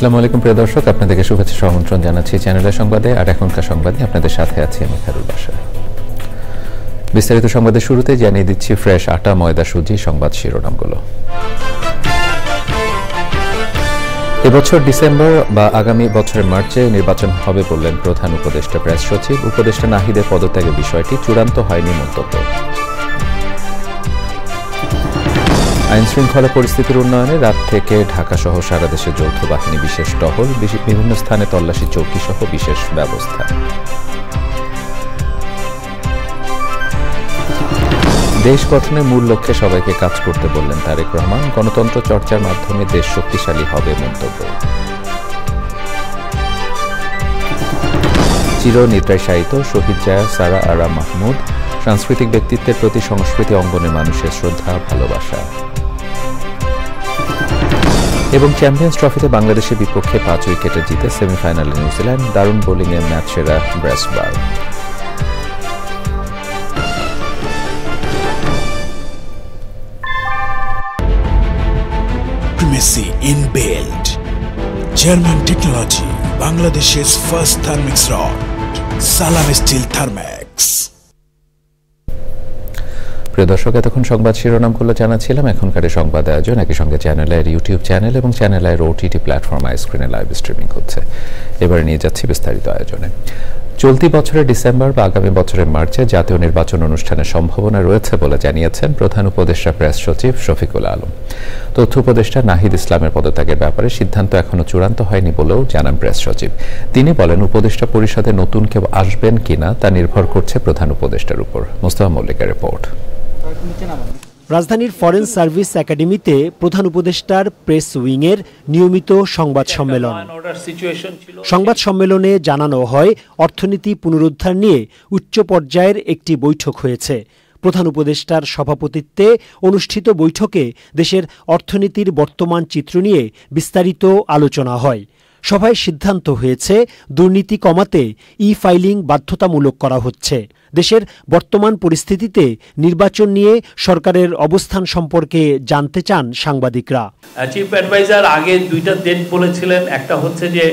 আসসালামু আলাইকুম প্রিয় দর্শক, আপনাদেরকে শুভেচ্ছা আমন্ত্রণ জানাচ্ছি চ্যানেলের সংবাদে। আর এখনকার সংবাদে আপনাদের সাথে আছি আমি খায়রুল বাশার। বিস্তারিত সংবাদের শুরুতে জানিয়ে দিচ্ছি ফ্রেশ আটা, ময়দা, সুজি সংবাদ শিরোনামগুলো। এবছর ডিসেম্বর বা আগামী বছরের মার্চে নির্বাচন হবে বললেন প্রধান উপদেষ্টা প্রেস সচিব। উপদেষ্টা নাহিদের পদত্যাগের বিষয়টি চূড়ান্ত হয়নি মন্তব্য। আইন শৃঙ্খলা পরিস্থিতির উন্নয়নে রাত থেকে ঢাকা সহ সারা দেশে যৌথ বাহিনী বিশেষ টহল, বিভিন্ন স্থানে তল্লাশি চৌকি সহ বিশেষ ব্যবস্থা। দেশ গঠনের মূল লক্ষ্যে সবাইকে কাজ করতে বললেন তারেক রহমান। গণতন্ত্র চর্চার মাধ্যমে দেশ শক্তিশালী হবে মন্তব্য। চিরনিদ্রায় শায়িত শহীদ জায়া সারা আরা মাহমুদ, সাংস্কৃতিক ব্যক্তিত্বের প্রতি সংস্কৃতি অঙ্গনের মানুষের শ্রদ্ধা ভালোবাসা। এবং চ্যাম্পিয়ন্স ট্রফিতে বাংলাদেশের বিপক্ষে 5 উইকেটে জিতে সেমিফাইনালে নিউজিল্যান্ড, দারুণ বোলিংয়ে ম্যাচ সেরা Bracewell. Primacy in build. German technology, Bangladesh's first Thermix rod. Salam Steel Thermax. প্রিয় দর্শক, এতক্ষণ সংবাদ শিরোনামগুলো জানাচ্ছিলাম। এখনকার সংবাদ আয়োজন একই সঙ্গে চ্যানেলের ইউটিউব চ্যানেল এবং চ্যানেলের ওটিটি প্ল্যাটফর্ম আইস্ক্রিনে লাইভ স্ট্রিমিং হচ্ছে। এবারে নিয়ে যাচ্ছি বিস্তারিত আয়োজনে। চলতি বছরের ডিসেম্বর বা আগামী বছরের মার্চে জাতীয় নির্বাচন অনুষ্ঠানের সম্ভাবনা রয়েছে বলে জানিয়েছেন প্রধান উপদেষ্টা প্রেস সচিব শফিকুল আলম। তথ্য উপদেষ্টা নাহিদ ইসলামের পদত্যাগের ব্যাপারে সিদ্ধান্ত এখনো চূড়ান্ত হয়নি বলেও জানান প্রেস সচিব। তিনি বলেন, উপদেষ্টা পরিষদে নতুন কেউ আসবেন কিনা তা নির্ভর করছে প্রধান উপদেষ্টার উপর। মোস্তফা মল্লিকের রিপোর্ট। রাজধানীর ফরেন সার্ভিস একাডেমিতে প্রধান উপদেষ্টার প্রেস উইংয়ের নিয়মিত সংবাদ সম্মেলন। সংবাদ সম্মেলনে জানানো হয়, অর্থনীতি পুনরুদ্ধার নিয়ে উচ্চ পর্যায়ের একটি বৈঠক হয়েছে। প্রধান উপদেষ্টার সভাপতিত্বে অনুষ্ঠিত বৈঠকে দেশের অর্থনীতির বর্তমান চিত্র নিয়ে বিস্তারিত আলোচনা হয়। সভায় সিদ্ধান্ত হয়েছে, দুর্নীতি কমাতে ই-ফাইলিং বাধ্যতামূলক করা হচ্ছে। দেশের বর্তমান পরিস্থিতিতে নির্বাচন নিয়ে সরকারের অবস্থান সম্পর্কে জানতে চান সাংবাদিকরা। চিফ অ্যাডভাইজার আগে 2টা ডেট বলেছিলেন। একটা হচ্ছে যে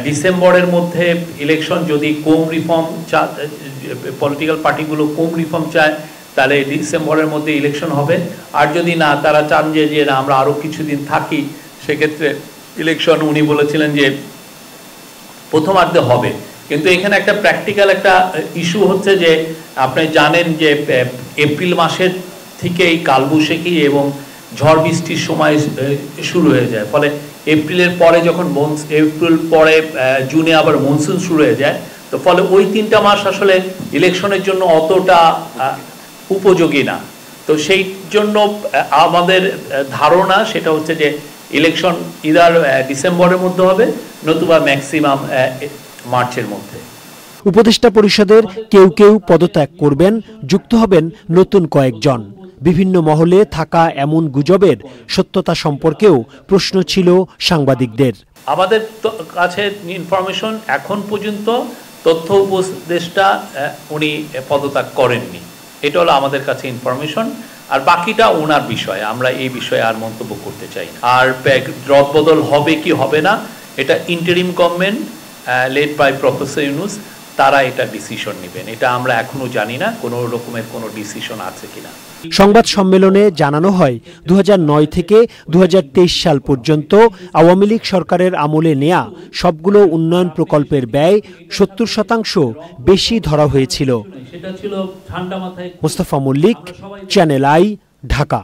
ডিসেম্বরের মধ্যে ইলেকশন, যদি কম রিফর্ম পলিটিক্যাল পার্টিগুলো কম রিফর্ম চায় তাহলে ডিসেম্বরের মধ্যে ইলেকশন হবে। আর যদি না, তারা চান যে না আমরা আরও কিছুদিন থাকি, সেক্ষেত্রে ইলেকশন উনি বলেছিলেন যে প্রথমার্ধে হবে। কিন্তু এখানে একটা প্র্যাকটিক্যাল একটা ইস্যু হচ্ছে যে আপনি জানেন যে এপ্রিল মাসের থেকে এই কালবৈশাখী এবং ঝড় বৃষ্টির সময় শুরু হয়ে যায়। ফলে এপ্রিলের পরে যখন এপ্রিল পরে জুনে আবার মনসুন শুরু হয়ে যায়, তো ফলে ওই 3টা মাস আসলে ইলেকশনের জন্য অতটা উপযোগী না। তো সেই জন্য আমাদের ধারণা সেটা হচ্ছে যে ইলেকশন ইদার ডিসেম্বরের মধ্যে হবে, নতুবা ম্যাক্সিমাম মার্চের মধ্যে। উপদেষ্টা পরিষদের কেউ কেউ পদত্যাগ করবেন, যুক্ত হবেন নতুন কয়েকজন। বিভিন্ন মহলে থাকা এমন গুজবের সত্যতা সম্পর্কেও প্রশ্ন ছিল সাংবাদিকদের। আমাদের কাছে ইনফরমেশন, এখন পর্যন্ত তথ্য উপদেষ্টা উনি পদত্যাগ করেননি, এটা হলো আমাদের কাছে ইনফরমেশন। আর বাকিটা ওনার বিষয়, আমরা এই বিষয়ে আর মন্তব্য করতে চাই না। আর রদবদল হবে কি হবে না, এটা interim government led by professor Yunus, তারা এটা ডিসিশন নেবেন। এটা আমরা এখনো জানি না কোনো রকমের কোনো ডিসিশন আছে কিনা। সংবাদ সম্মেলনে জানানো হয়, 2009 থেকে 2023 সাল পর্যন্ত আওয়ামী লীগ সরকারের আমলে নেয়া সবগুলো উন্নয়ন প্রকল্পের ব্যয় 70% বেশি ধরা হয়েছিল। Mostafa Mallik, channel I, Dhaka.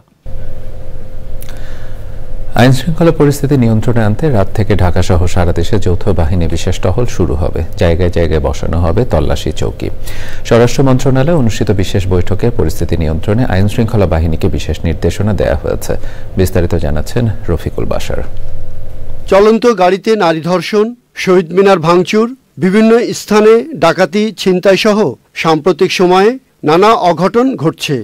আইন শৃঙ্খলা পরিস্থিতি নিয়ন্ত্রণে আনতে রাত থেকে ঢাকা সহ সারা দেশে যৌথ বাহিনী বিশেষ টহল শুরু হবে। জায়গায় জায়গায় বসানো হবে তল্লাশি চৌকি। স্বরাষ্ট্র মন্ত্রণালয়ে অনুষ্ঠিত বিশেষ বৈঠকে পরিস্থিতি নিয়ন্ত্রণে আইন শৃঙ্খলা বাহিনীকে বিশেষ নির্দেশনা দেওয়া হয়েছে। বিস্তারিত জানাচ্ছেন রফিকুল বাশার। চলন্ত গাড়িতে নারী ধর্ষণ, শহীদ মিনার ভাঙচুর, বিভিন্ন স্থানে ডাকাতি, ছিনতাই সহ সাম্প্রতিক সময়ে নানা অঘটন ঘটছে।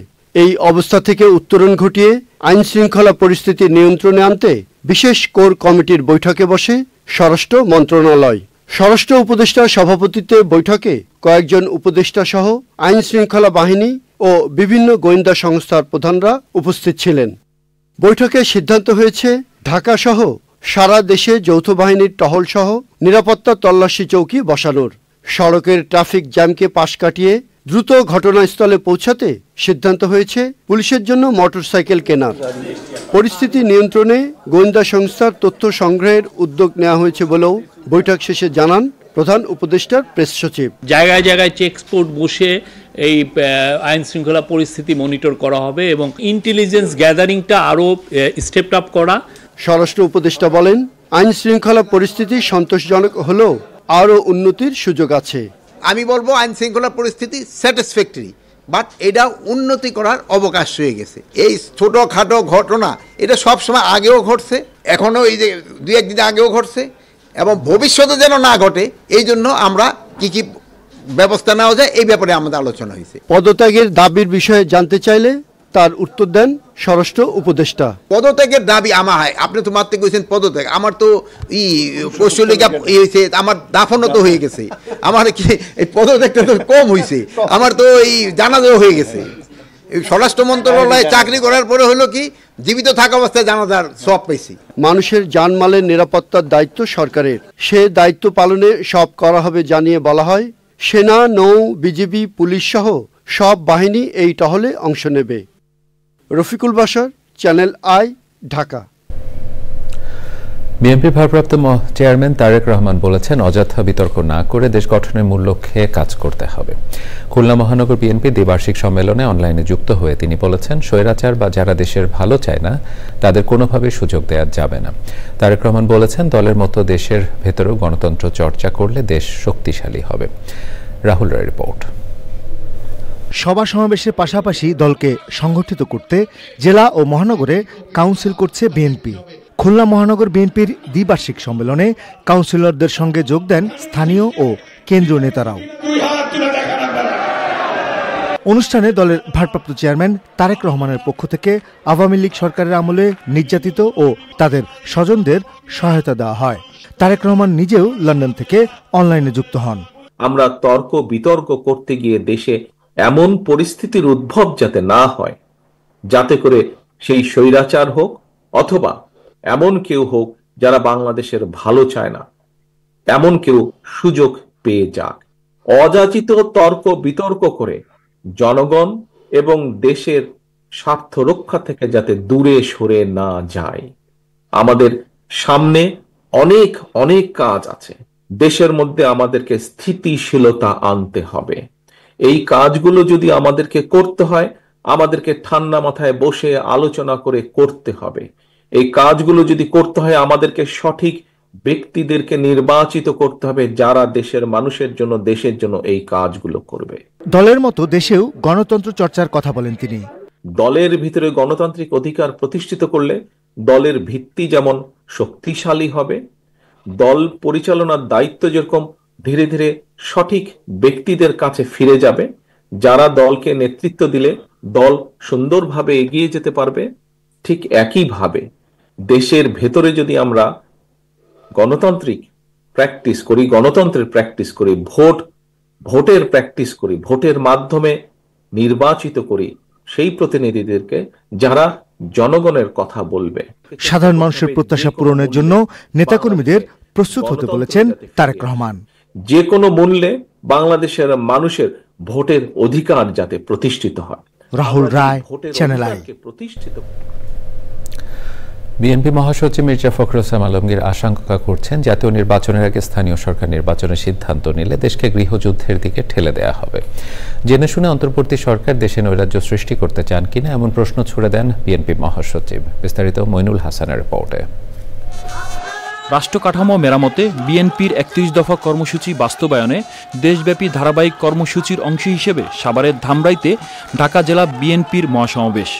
এই অবস্থা থেকে উত্তরণ ঘটিয়ে আইন শৃঙ্খলা পরিস্থিতি নিয়ন্ত্রণে আনতে বিশেষ কোর কমিটির বৈঠকে বসে স্বরাষ্ট্র মন্ত্রণালয়। স্বরাষ্ট্র উপদেষ্টার সভাপতিত্বে বৈঠকে কয়েকজন উপদেষ্টা সহ আইন শৃঙ্খলা বাহিনী ও বিভিন্ন গোয়েন্দা সংস্থার প্রধানরা উপস্থিত ছিলেন। বৈঠকে সিদ্ধান্ত হয়েছে ঢাকা সহ সারা দেশে যৌথ বাহিনীর টহলসহ নিরাপত্তা তল্লাশি চৌকি বসানোর, সড়কের ট্রাফিক জ্যামকে পাশ কাটিয়ে দ্রুত ঘটনাস্থলে পৌঁছাতে সিদ্ধান্ত হয়েছে পুলিশের জন্য মোটরসাইকেল কেনার। পরিস্থিতি নিয়ন্ত্রণে গোয়েন্দা সংস্থার তথ্য সংগ্রহের উদ্যোগ নেওয়া হয়েছে বলেও বৈঠক শেষে জানান প্রধান উপদেষ্টার প্রেস সচিব। জায়গায় জায়গায় চেকপোস্ট বসে এই আইন শৃঙ্খলা পরিস্থিতি মনিটর করা হবে এবং ইন্টেলিজেন্স গ্যাদারিংটা আরও স্টেপ আপ করা। স্বরাষ্ট্র উপদেষ্টা বলেন, আইন শৃঙ্খলা পরিস্থিতি সন্তোষজনক হলেও আরও উন্নতির সুযোগ আছে। আমি বলবো আইন শৃঙ্খলা পরিস্থিতি স্যাটিসফ্যাক্টরি, বাট এটা উন্নতি করার অবকাশ রয়ে গেছে। এই ছোটোখাটো ঘটনা এটা সবসময় আগেও ঘটছে, এখনও এই যে 2-1 দিন আগেও ঘটছে এবং ভবিষ্যতে যেন না ঘটে এই জন্য আমরা কি ব্যবস্থা নেওয়া যায় এই ব্যাপারে আমাদের আলোচনা হয়েছে। পদত্যাগের দাবির বিষয়ে জানতে চাইলে তার উত্তর দেন স্বরাষ্ট্র উপদেষ্টা। পদত্যাগের দাবি আমার হয়, আপনি তো মাত্র কইছেন পদত্যাগ, আমার তো পৌষলিকা হয়েছে, আমার দাফনও তো হয়ে গেছে, আমার কি এই পদত্যাগটা তো কম হয়েছে, আমার তো এই জানাজাও হয়ে গেছে। স্বরাষ্ট্র মন্ত্রণালয়ে চাকরি করার পরে হলো কি জীবিত থাকা অবস্থায় জানাজার সব পেয়েছি। মানুষের জানমালের নিরাপত্তার দায়িত্ব সরকারের, সে দায়িত্ব পালনে সব করা হবে জানিয়ে বলা হয়, সেনা, নৌ, বিজিবি, পুলিশ সহ সব বাহিনী এই টহলে অংশ নেবে। Rafiqul Bashar, channel I, Dhaka. BNP ভারপ্রাপ্ত চেয়ারম্যান তারেক রহমান বলেছেন, অযথা বিতর্ক না করে দেশ গঠনের মূল লক্ষ্যে কাজ করতে হবে। খুলনা মহানগর বিএনপি দ্বিবার্ষিক সম্মেলনে অনলাইনে যুক্ত হয়ে তিনি বলেছেন, স্বৈরাচার বা যারা দেশের ভালো চায় না তাদের কোনোভাবে সুযোগ দেওয়া যাবে না। তারেক রহমান বলেছেন, দলের মতো দেশের ভেতরেও গণতন্ত্র চর্চা করলে দেশ শক্তিশালী হবে। রাহুল রায় রিপোর্ট। সভা সমাবেশের পাশাপাশি দলকে সংগঠিত করতে জেলা ও মহানগরে কাউন্সিল করছে বিএনপি। খুলনা মহানগর বিএনপির দ্বিবার্ষিক সম্মেলনে কাউন্সিলরদের সঙ্গে যোগ দেন স্থানীয় ও কেন্দ্রীয় নেতারাও। অনুষ্ঠানে দলের ভারপ্রাপ্ত চেয়ারম্যান তারেক রহমানের পক্ষ থেকে আওয়ামী লীগ সরকারের আমলে নির্যাতিত ও তাদের স্বজনদের সহায়তা দেওয়া হয়। তারেক রহমান নিজেও লন্ডন থেকে অনলাইনে যুক্ত হন। আমরা তর্ক বিতর্ক করতে গিয়ে দেশে এমন পরিস্থিতির উদ্ভব যাতে না হয়, যাতে করে সেই স্বৈরাচার হোক অথবা এমন কেউ হোক যারা বাংলাদেশের ভালো চায় না, এমন কেউ সুযোগ পেয়ে যাক। অযাচিত তর্ক বিতর্ক করে জনগণ এবং দেশের স্বার্থ রক্ষা থেকে যাতে দূরে সরে না যায়। আমাদের সামনে অনেক অনেক কাজ আছে। দেশের মধ্যে আমাদেরকে স্থিতিশীলতা আনতে হবে। এই কাজগুলো যদি আমাদেরকে করতে হয়, আমাদেরকে ঠান্ডা মাথায় বসে আলোচনা করে করতে হবে। এই কাজগুলো যদি করতে হয়, আমাদেরকে সঠিক ব্যক্তিদেরকে নির্বাচিত করতে হবে যারা দেশের মানুষের জন্য, দেশের জন্য এই কাজগুলো করবে। দলের মতো দেশেও গণতন্ত্র চর্চার কথা বলেন তিনি। দলের ভিতরে গণতান্ত্রিক অধিকার প্রতিষ্ঠিত করলে দলের ভিত্তি যেমন শক্তিশালী হবে, দল পরিচালনার দায়িত্ব যেরকম ধীরে ধীরে সঠিক ব্যক্তিদের কাছে ফিরে যাবে, যারা দলকে নেতৃত্ব দিলে দল সুন্দরভাবে এগিয়ে যেতে পারবে, ঠিক একইভাবে দেশের ভেতরে যদি আমরা গণতান্ত্রিক প্র্যাকটিস করি, গণতন্ত্রের প্র্যাকটিস করি, ভোটের প্র্যাকটিস করি, ভোটের মাধ্যমে নির্বাচিত করি সেই প্রতিনিধিদেরকে যারা জনগণের কথা বলবে। সাধারণ মানুষের প্রত্যাশা পূরণের জন্য নেতাকর্মীদের প্রস্তুত হতে বলেছেন তারেক রহমান। যে কোনো মূল্যে বাংলাদেশের মানুষের ভোটের অধিকার যাতে প্রতিষ্ঠিত হয়। রাহুল রায়, চ্যানেল আই। বিএনপি মহাসচিব মির্জা ফখরুল ইসলাম আলমগীর আশঙ্কা করছেন, জাতীয় নির্বাচনের আগে স্থানীয় সরকার নির্বাচনের সিদ্ধান্ত নিলে দেশকে গৃহযুদ্ধের দিকে ঠেলে দেওয়া হবে। জেনে শুনে অন্তর্বর্তী সরকার দেশে নৈরাজ্য সৃষ্টি করতে চান কিনা এমন প্রশ্ন ছুড়ে দেন বিএনপি মহাসচিব। বিস্তারিত মইনুল হাসানের রিপোর্টে। রাষ্ট্র কাঠামো মেরামতে বিএনপির ৩১ দফা কর্মসূচি বাস্তবায়নে দেশব্যাপী ধারাবাহিক কর্মসূচির অংশ হিসেবে সাভারের ধামরাইতে ঢাকা জেলা বিএনপির মহাসমাবেশ।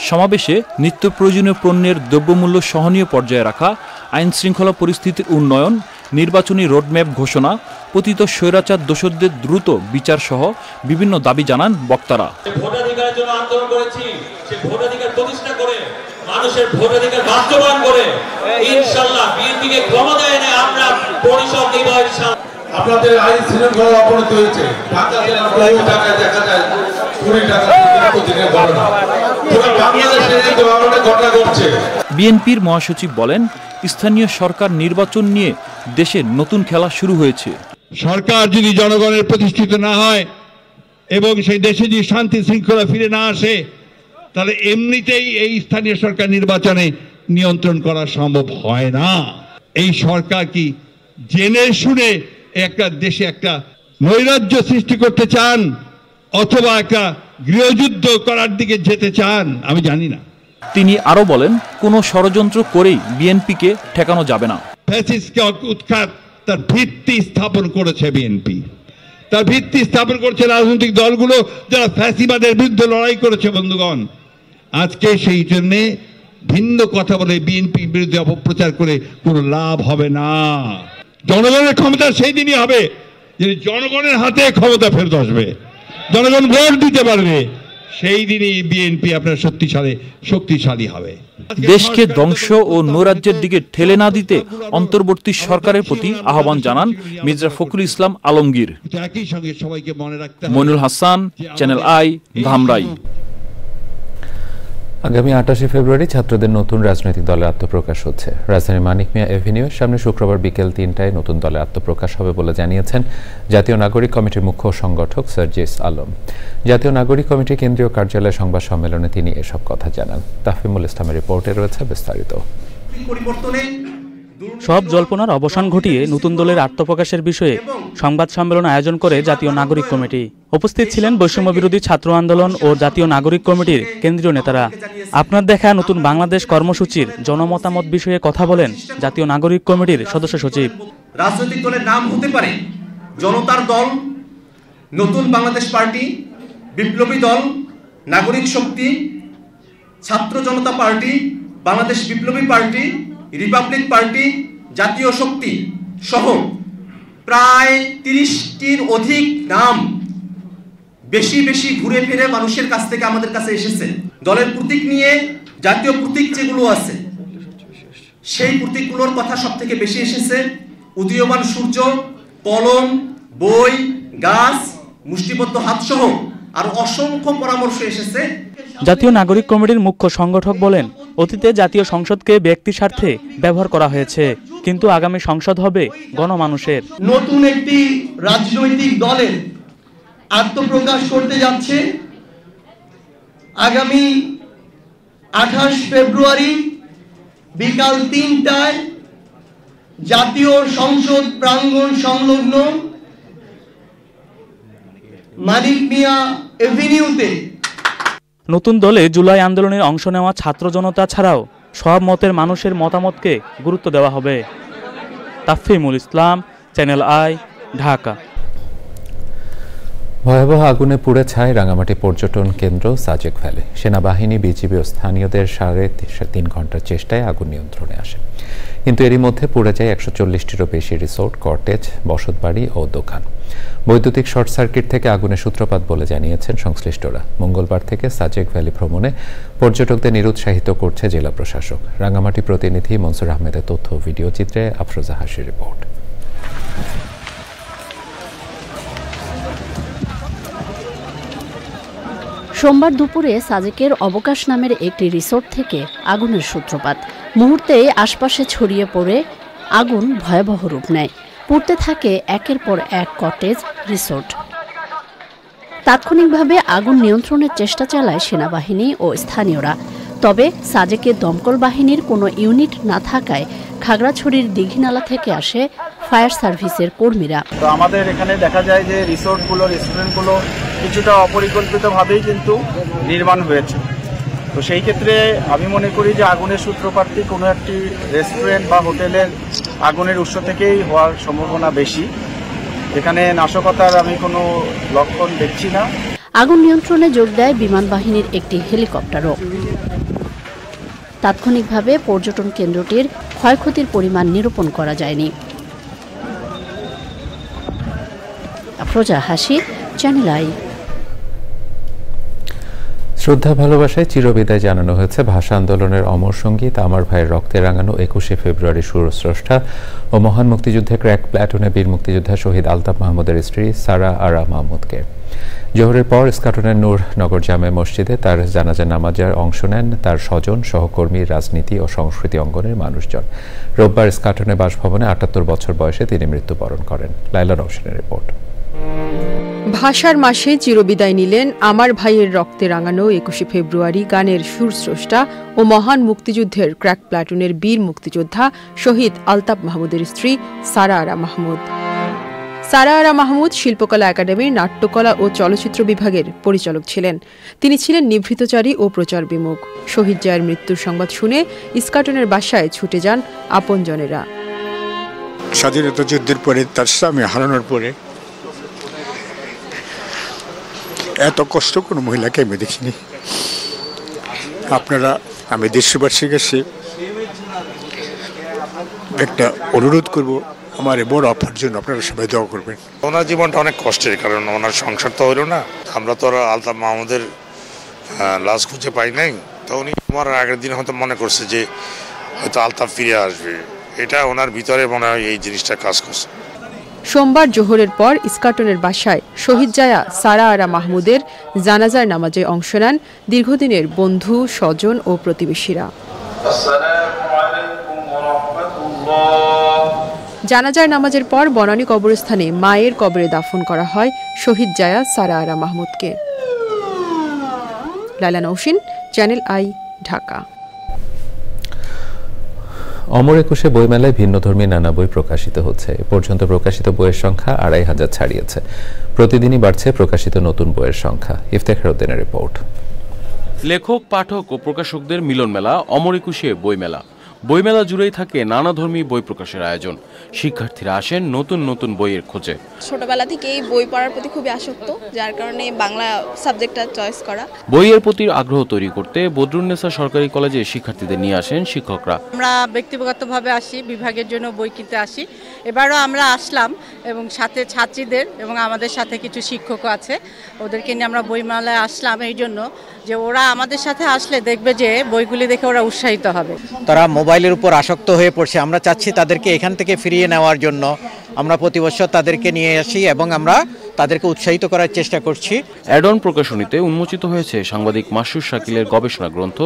সমাবেশে নিত্য প্রয়োজনীয় পণ্যের দ্রব্যমূল্য সহনীয় পর্যায়ে রাখা, আইন শৃঙ্খলা পরিস্থিতির উন্নয়ন, নির্বাচনী রোডম্যাপ ঘোষণা, পতিত স্বৈরাচার দোষরদের দ্রুত বিচার সহ বিভিন্ন দাবি জানান বক্তারা। ভোটাধিকারের জন্য আন্দোলন করেছি, সেই ভোটাধিকার প্রতিষ্ঠা করে মানুষের ভোটাধিকার বাস্তবায়ন করে ইনশাআল্লাহ বিএনপিকে ক্ষমতায় এনে আমরা পরিষদ নির্বাচন আপনাদের আইন শৃঙ্খলা অবনতি হয়েছে। ঢাকা জেলার বহু জায়গায় দেখা যায় চুরি টাকা প্রতিদিনের ঘটনা, পুরো বাংলাদেশে এই ধরনের ঘটনা ঘটছে। বিএনপির মহাসচিব বলেন, স্থানীয় সরকার নির্বাচন নিয়ে দেশে নতুন খেলা শুরু হয়েছে। সরকার যদি জনগণের প্রতিষ্ঠিত না হয় এবং সেই দেশে যদি শান্তি শৃঙ্খলা ফিরে না আসে, তাহলে এমনিতেই এই স্থানীয় সরকার নির্বাচনে নিয়ন্ত্রণ করা সম্ভব হয় না। এই সরকার কি জেনে শুনে একটা দেশে একটা নৈরাজ্য সৃষ্টি করতে চান অথবা একটা গৃহযুদ্ধ করার দিকে যেতে চান, আমি জানি না। তিনি আরো বলেন, কোনো ষড়যন্ত্র করেই বিএনপিকে ঠেকানো যাবে না। ফ্যাসিস্টকে উৎখাত তার ভিত্তি স্থাপন করেছে বিএনপি, তার ভিত্তি স্থাপন করছে রাজনৈতিক দলগুলো যারা ফ্যাসিবাদের বিরুদ্ধে লড়াই করেছে। বন্ধুগণ, আজকে সেই জন্য ভিন্ন কথা বলে বিএনপির বিরুদ্ধে অপপ্রচার করে কোনো লাভ হবে না। জনগণের ক্ষমতা সেই দিনই হবে যদি জনগণের হাতে ক্ষমতা ফেরত আসবে, জনগণ ভোট দিতে পারবে, সেই দিনই বিএনপি আপনার শক্তিশালী হবে। দেশকে ধ্বংস ও নৈরাজ্যের দিকে ঠেলে না দিতে অন্তর্বর্তী সরকারের প্রতি আহ্বান জানান মির্জা ফখরুল ইসলাম আলমগীর। একই সঙ্গে সবাইকে মনে রাখতে হবে। Mainul Hasan, channel I, Dhamrai. আগামী 28 ফেব্রুয়ারি ছাত্রদের নতুন রাজনৈতিক দলের আত্মপ্রকাশ হচ্ছে। রাজধানীর মানিক মিয়া এভিনিউয়ের সামনে শুক্রবার বিকেল 3টায় নতুন দলের আত্মপ্রকাশ হবে বলে জানিয়েছেন জাতীয় নাগরিক কমিটির মুখ্য সংগঠক সার্জিস আলম। জাতীয় নাগরিক কমিটির কেন্দ্রীয় কার্যালয়ে সংবাদ সম্মেলনে তিনি এসব কথা জানান। তাফিমুল ইসলামের রিপোর্টে রয়েছে বিস্তারিত। সব জল্পনার অবসান ঘটিয়ে নতুন দলের আত্মপ্রকাশের বিষয়ে সংবাদ সম্মেলন আয়োজন করে জাতীয় নাগরিক কমিটি। উপস্থিত ছিলেন বৈষম্য বিরোধী ছাত্র আন্দোলন ও জাতীয় নাগরিক কমিটির কেন্দ্রীয় নেতারা। আপনার দেখা নতুন বাংলাদেশ কর্মসূচির জনমতামত বিষয়ে কথা বলেন জাতীয় নাগরিক কমিটির সদস্য সচিব। রাজনৈতিক দলের নাম হতে পারে জনতার দল, নতুন বাংলাদেশ পার্টি, বিপ্লবী দল, নাগরিক শক্তি, ছাত্র জনতা পার্টি, বাংলাদেশ বিপ্লবী পার্টি, রিপাবলিক পার্টি, জাতীয় শক্তি সহ প্রায় 30টির অধিক নাম বেশি ঘুরে ফিরে মানুষের কাছ থেকে আমাদের কাছে এসেছে। দলের প্রতীক নিয়ে জাতীয় প্রতীক যেগুলো আছে সেই প্রতীকগুলোর কথা সব থেকে বেশি এসেছে। উদীয়মান সূর্য, কলম, বই, গাছ, মুষ্টিবদ্ধ হাত সহ আর অসংখ্য পরামর্শ এসেছে। জাতীয় নাগরিক কমিটির মুখ্য সংগঠক বলেন, অতীতে জাতীয় সংসদকে ব্যক্তি স্বার্থে ব্যবহার করা হয়েছে, কিন্তু আগামী সংসদ হবে গণমানুষের। নতুন একটি রাজনৈতিক দলের আত্মপ্রকাশ করতে যাচ্ছে আগামী 28 ফেব্রুয়ারি বিকাল 3টায় জাতীয় সংসদ প্রাঙ্গণ সংলগ্ন মানিক মিয়া এভিনিউতে। নতুন দলে জুলাই আন্দোলনের অংশ নেওয়া ছাত্র জনতা ছাড়াও সব মতের মানুষের মতামতকে গুরুত্ব দেওয়া হবে। তাফিমুল ইসলাম, চ্যানেল আই, ঢাকা। ভয়াবহ আগুনে পুড়ে ছাই রাঙামাটি পর্যটন কেন্দ্র সাজেক ভ্যালি। সেনাবাহিনী, বিজিবি ও স্থানীয়দের 3.5 ঘন্টার চেষ্টায় আগুন নিয়ন্ত্রণে আসে, কিন্তু এরই মধ্যে পুড়ে যায় 140টিরও বেশি রিসোর্ট, কটেজ, বসতবাড়ি ও দোকান। বৈদ্যুতিক শর্ট সার্কিট থেকে আগুনের সূত্রপাত বলে জানিয়েছেন সংশ্লিষ্টরা। মঙ্গলবার থেকে সাজেক ভ্যালি ভ্রমণে পর্যটকদের নিরুৎসাহিত করছে জেলা প্রশাসক। রাঙামাটি প্রতিনিধি মনসুর আহমেদের তথ্য ভিডিও চিত্রে আফরোজা হাসির রিপোর্ট। সোমবার দুপুরে সাজেকের অবকাশ নামের একটি রিসোর্ট থেকে আগুনের সূত্রপাত। মুহূর্তেই আশপাশে ছড়িয়ে পড়ে আগুন ভয়াবহ রূপ নেয়। পুড়তে থাকে একের পর এক কটেজ, রিসোর্ট। তাৎক্ষণিকভাবে আগুন নিয়ন্ত্রণের চেষ্টা চালায় সেনাবাহিনী ও স্থানীয়রা। তবে সাজেকে দমকল বাহিনীর কোনো ইউনিট না থাকায় খাগড়াছড়ির দীঘিনালা থেকে আসে ফায়ার সার্ভিসের কর্মীরা। তো আমাদের এখানে দেখা যায় যে রিসোর্টগুলো, রেস্টুরেন্টগুলো কিছুটা অপরিকল্পিতভাবেই কিন্তু নির্মাণ হয়েছে। তো সেই ক্ষেত্রে আমি মনে করি যে আগুনের সূত্রপাতটি কোনো একটি রেস্টুরেন্ট বা হোটেলের আগুনের উৎস থেকেই হওয়ার সম্ভাবনা বেশি। এখানে নাশকতার আমি কোনো লক্ষণ দেখছি না। আগুন নিয়ন্ত্রণে যোগ দেয় বিমান বাহিনীর একটি হেলিকপ্টারও। তাৎক্ষণিকভাবে পর্যটন কেন্দ্রটির ক্ষয়ক্ষতির পরিমাণ নিরূপণ করা যায়নি। আফরোজা হাসি, চ্যানেল আই। শ্রদ্ধা ভালোবাসায় চিরবিদায় জানানো হয়েছে ভাষা আন্দোলনের অমর সঙ্গীত আমার ভাইয়ের রক্তে রাঙানো ২১শে ফেব্রুয়ারি সুরস্রষ্টা ও মহান মুক্তিযুদ্ধে ক্র্যাক প্ল্যাটুনে বীর মুক্তিযোদ্ধা শহীদ আলতাফ মাহমুদের স্ত্রী সারা আরা মাহমুদকে। জোহরের পর ইস্কাটনের নূর নগর জামে মসজিদে তার জানাজা নামাজের অংশ নেন তার স্বজন, সহকর্মী, রাজনীতি ও সংস্কৃতি অঙ্গনের মানুষজন। রোববার ইস্কাটনের বাসভবনে ৭৮ বছর বয়সে তিনি মৃত্যুবরণ করেন। লাইলা রওশনের রিপোর্ট। ভাষার মাসে চিরবিদায় নিলেন আমার ভাইয়ের রক্তে রাঙানো ২১শে ফেব্রুয়ারি গানের সুরস্রষ্টা ও মহান মুক্তিযুদ্ধের ক্র্যাক প্ল্যাটুনের বীর মুক্তিযোদ্ধা শহীদ আলতাফ মাহমুদের স্ত্রী সারা আরা মাহমুদ। সারা আরা মাহমুদ শিল্পকলা একাডেমির নাট্যকলা ও চলচ্চিত্র বিভাগের পরিচালক ছিলেন। তিনি ছিলেন নিভৃতচারী ও প্রচার বিমুখ। শহীদ জায়ের মৃত্যুর সংবাদ শুনে ইস্কাটনের বাসায় ছুটে যান আপনজনেরা। স্বাধীনতা যুদ্ধের পরে তার স্বামী হারানোর পরে এত কষ্ট কোনো মহিলাকে আমি দেখিনি। আপনারা, আমি দেশবাসীর কাছে একটা অনুরোধ করব, আমার বড় অফার জন্য আপনারা সবাই দোয়া করবেন। ওনার জীবনটা অনেক কষ্টের, কারণ ওনার সংসার তো হইল না। আমরা তো আলতাফ মাহমুদের লাশ খুঁজে পাই নাই, তো উনি আমার আগের দিন হয়তো মনে করছে যে হয়তো আলতাফ ফিরে আসবে, এটা ওনার ভিতরে মনে হয় এই জিনিসটা কাজ করছে। সোমবার জোহরের পর ইস্কাটনের বাসায় শহীদ জায়া সারা আরা মাহমুদের জানাজার নামাজে অংশ নেন দীর্ঘদিনের বন্ধু, স্বজন ও প্রতিবেশীরা। জানাজার নামাজের পর বনানী কবরস্থানে মায়ের কবরে দাফন করা হয় শহীদ জায়া সারা আরা মাহমুদকে। লাইলা নওশিন, চ্যানেল আই, ঢাকা। অমর একুশে বইমেলায় ভিন্নধর্মী নানা বই প্রকাশিত হচ্ছে। এ পর্যন্ত প্রকাশিত বইয়ের সংখ্যা ২৫০০ ছাড়িয়েছে। প্রতিদিনই বাড়ছে প্রকাশিত নতুন বইয়ের সংখ্যা। ইফতেখার উদ্দিনের রিপোর্ট। লেখক, পাঠক ও প্রকাশকদের মিলন মেলা অমর একুশে বইমেলা। বইমেলা জুড়েই থাকে নানাধর্মী বই প্রকাশের আয়োজন। শিক্ষার্থীরা আসেন নতুন নতুন বইয়ের খোঁজে। ছোটবেলা থেকেই বই পড়ার প্রতি খুবই আসক্ত, যার কারণে বাংলা সাবজেক্টটা চয়েস করা। বইয়ের প্রতি আগ্রহ তৈরি করতে বদরুন্নেসা সরকারি কলেজে শিক্ষার্থীদের নিয়ে আসেন শিক্ষকরা। আমরা ব্যক্তিগতভাবে আসি, বিভাগের জন্য বই কিনতে আসি। এবারও আমরা আসলাম এবং সাথে ছাত্রীদের এবং আমাদের সাথে কিছু শিক্ষকও আছে, ওদেরকে নিয়ে আমরা বইমেলায় আসলাম এই জন্য যে ওরা আমাদের সাথে আসলে দেখবে যে বইগুলি দেখে ওরা উৎসাহিত হবে। তারা মোবাইলের উপর আসক্ত হয়ে পড়ছে, আমরা চাচ্ছি তাদেরকে এখান থেকে ফিরিয়ে নেওয়ার জন্য। আমরা প্রতি বছর তাদেরকে নিয়ে আসি এবং আমরা তাদেরকে উৎসাহিত করার চেষ্টা করছি। অ্যাডন প্রকাশনীতে উন্মোচিত হয়েছে সাংবাদিক মাসুর শাকিলের গবেষণা গ্রন্থ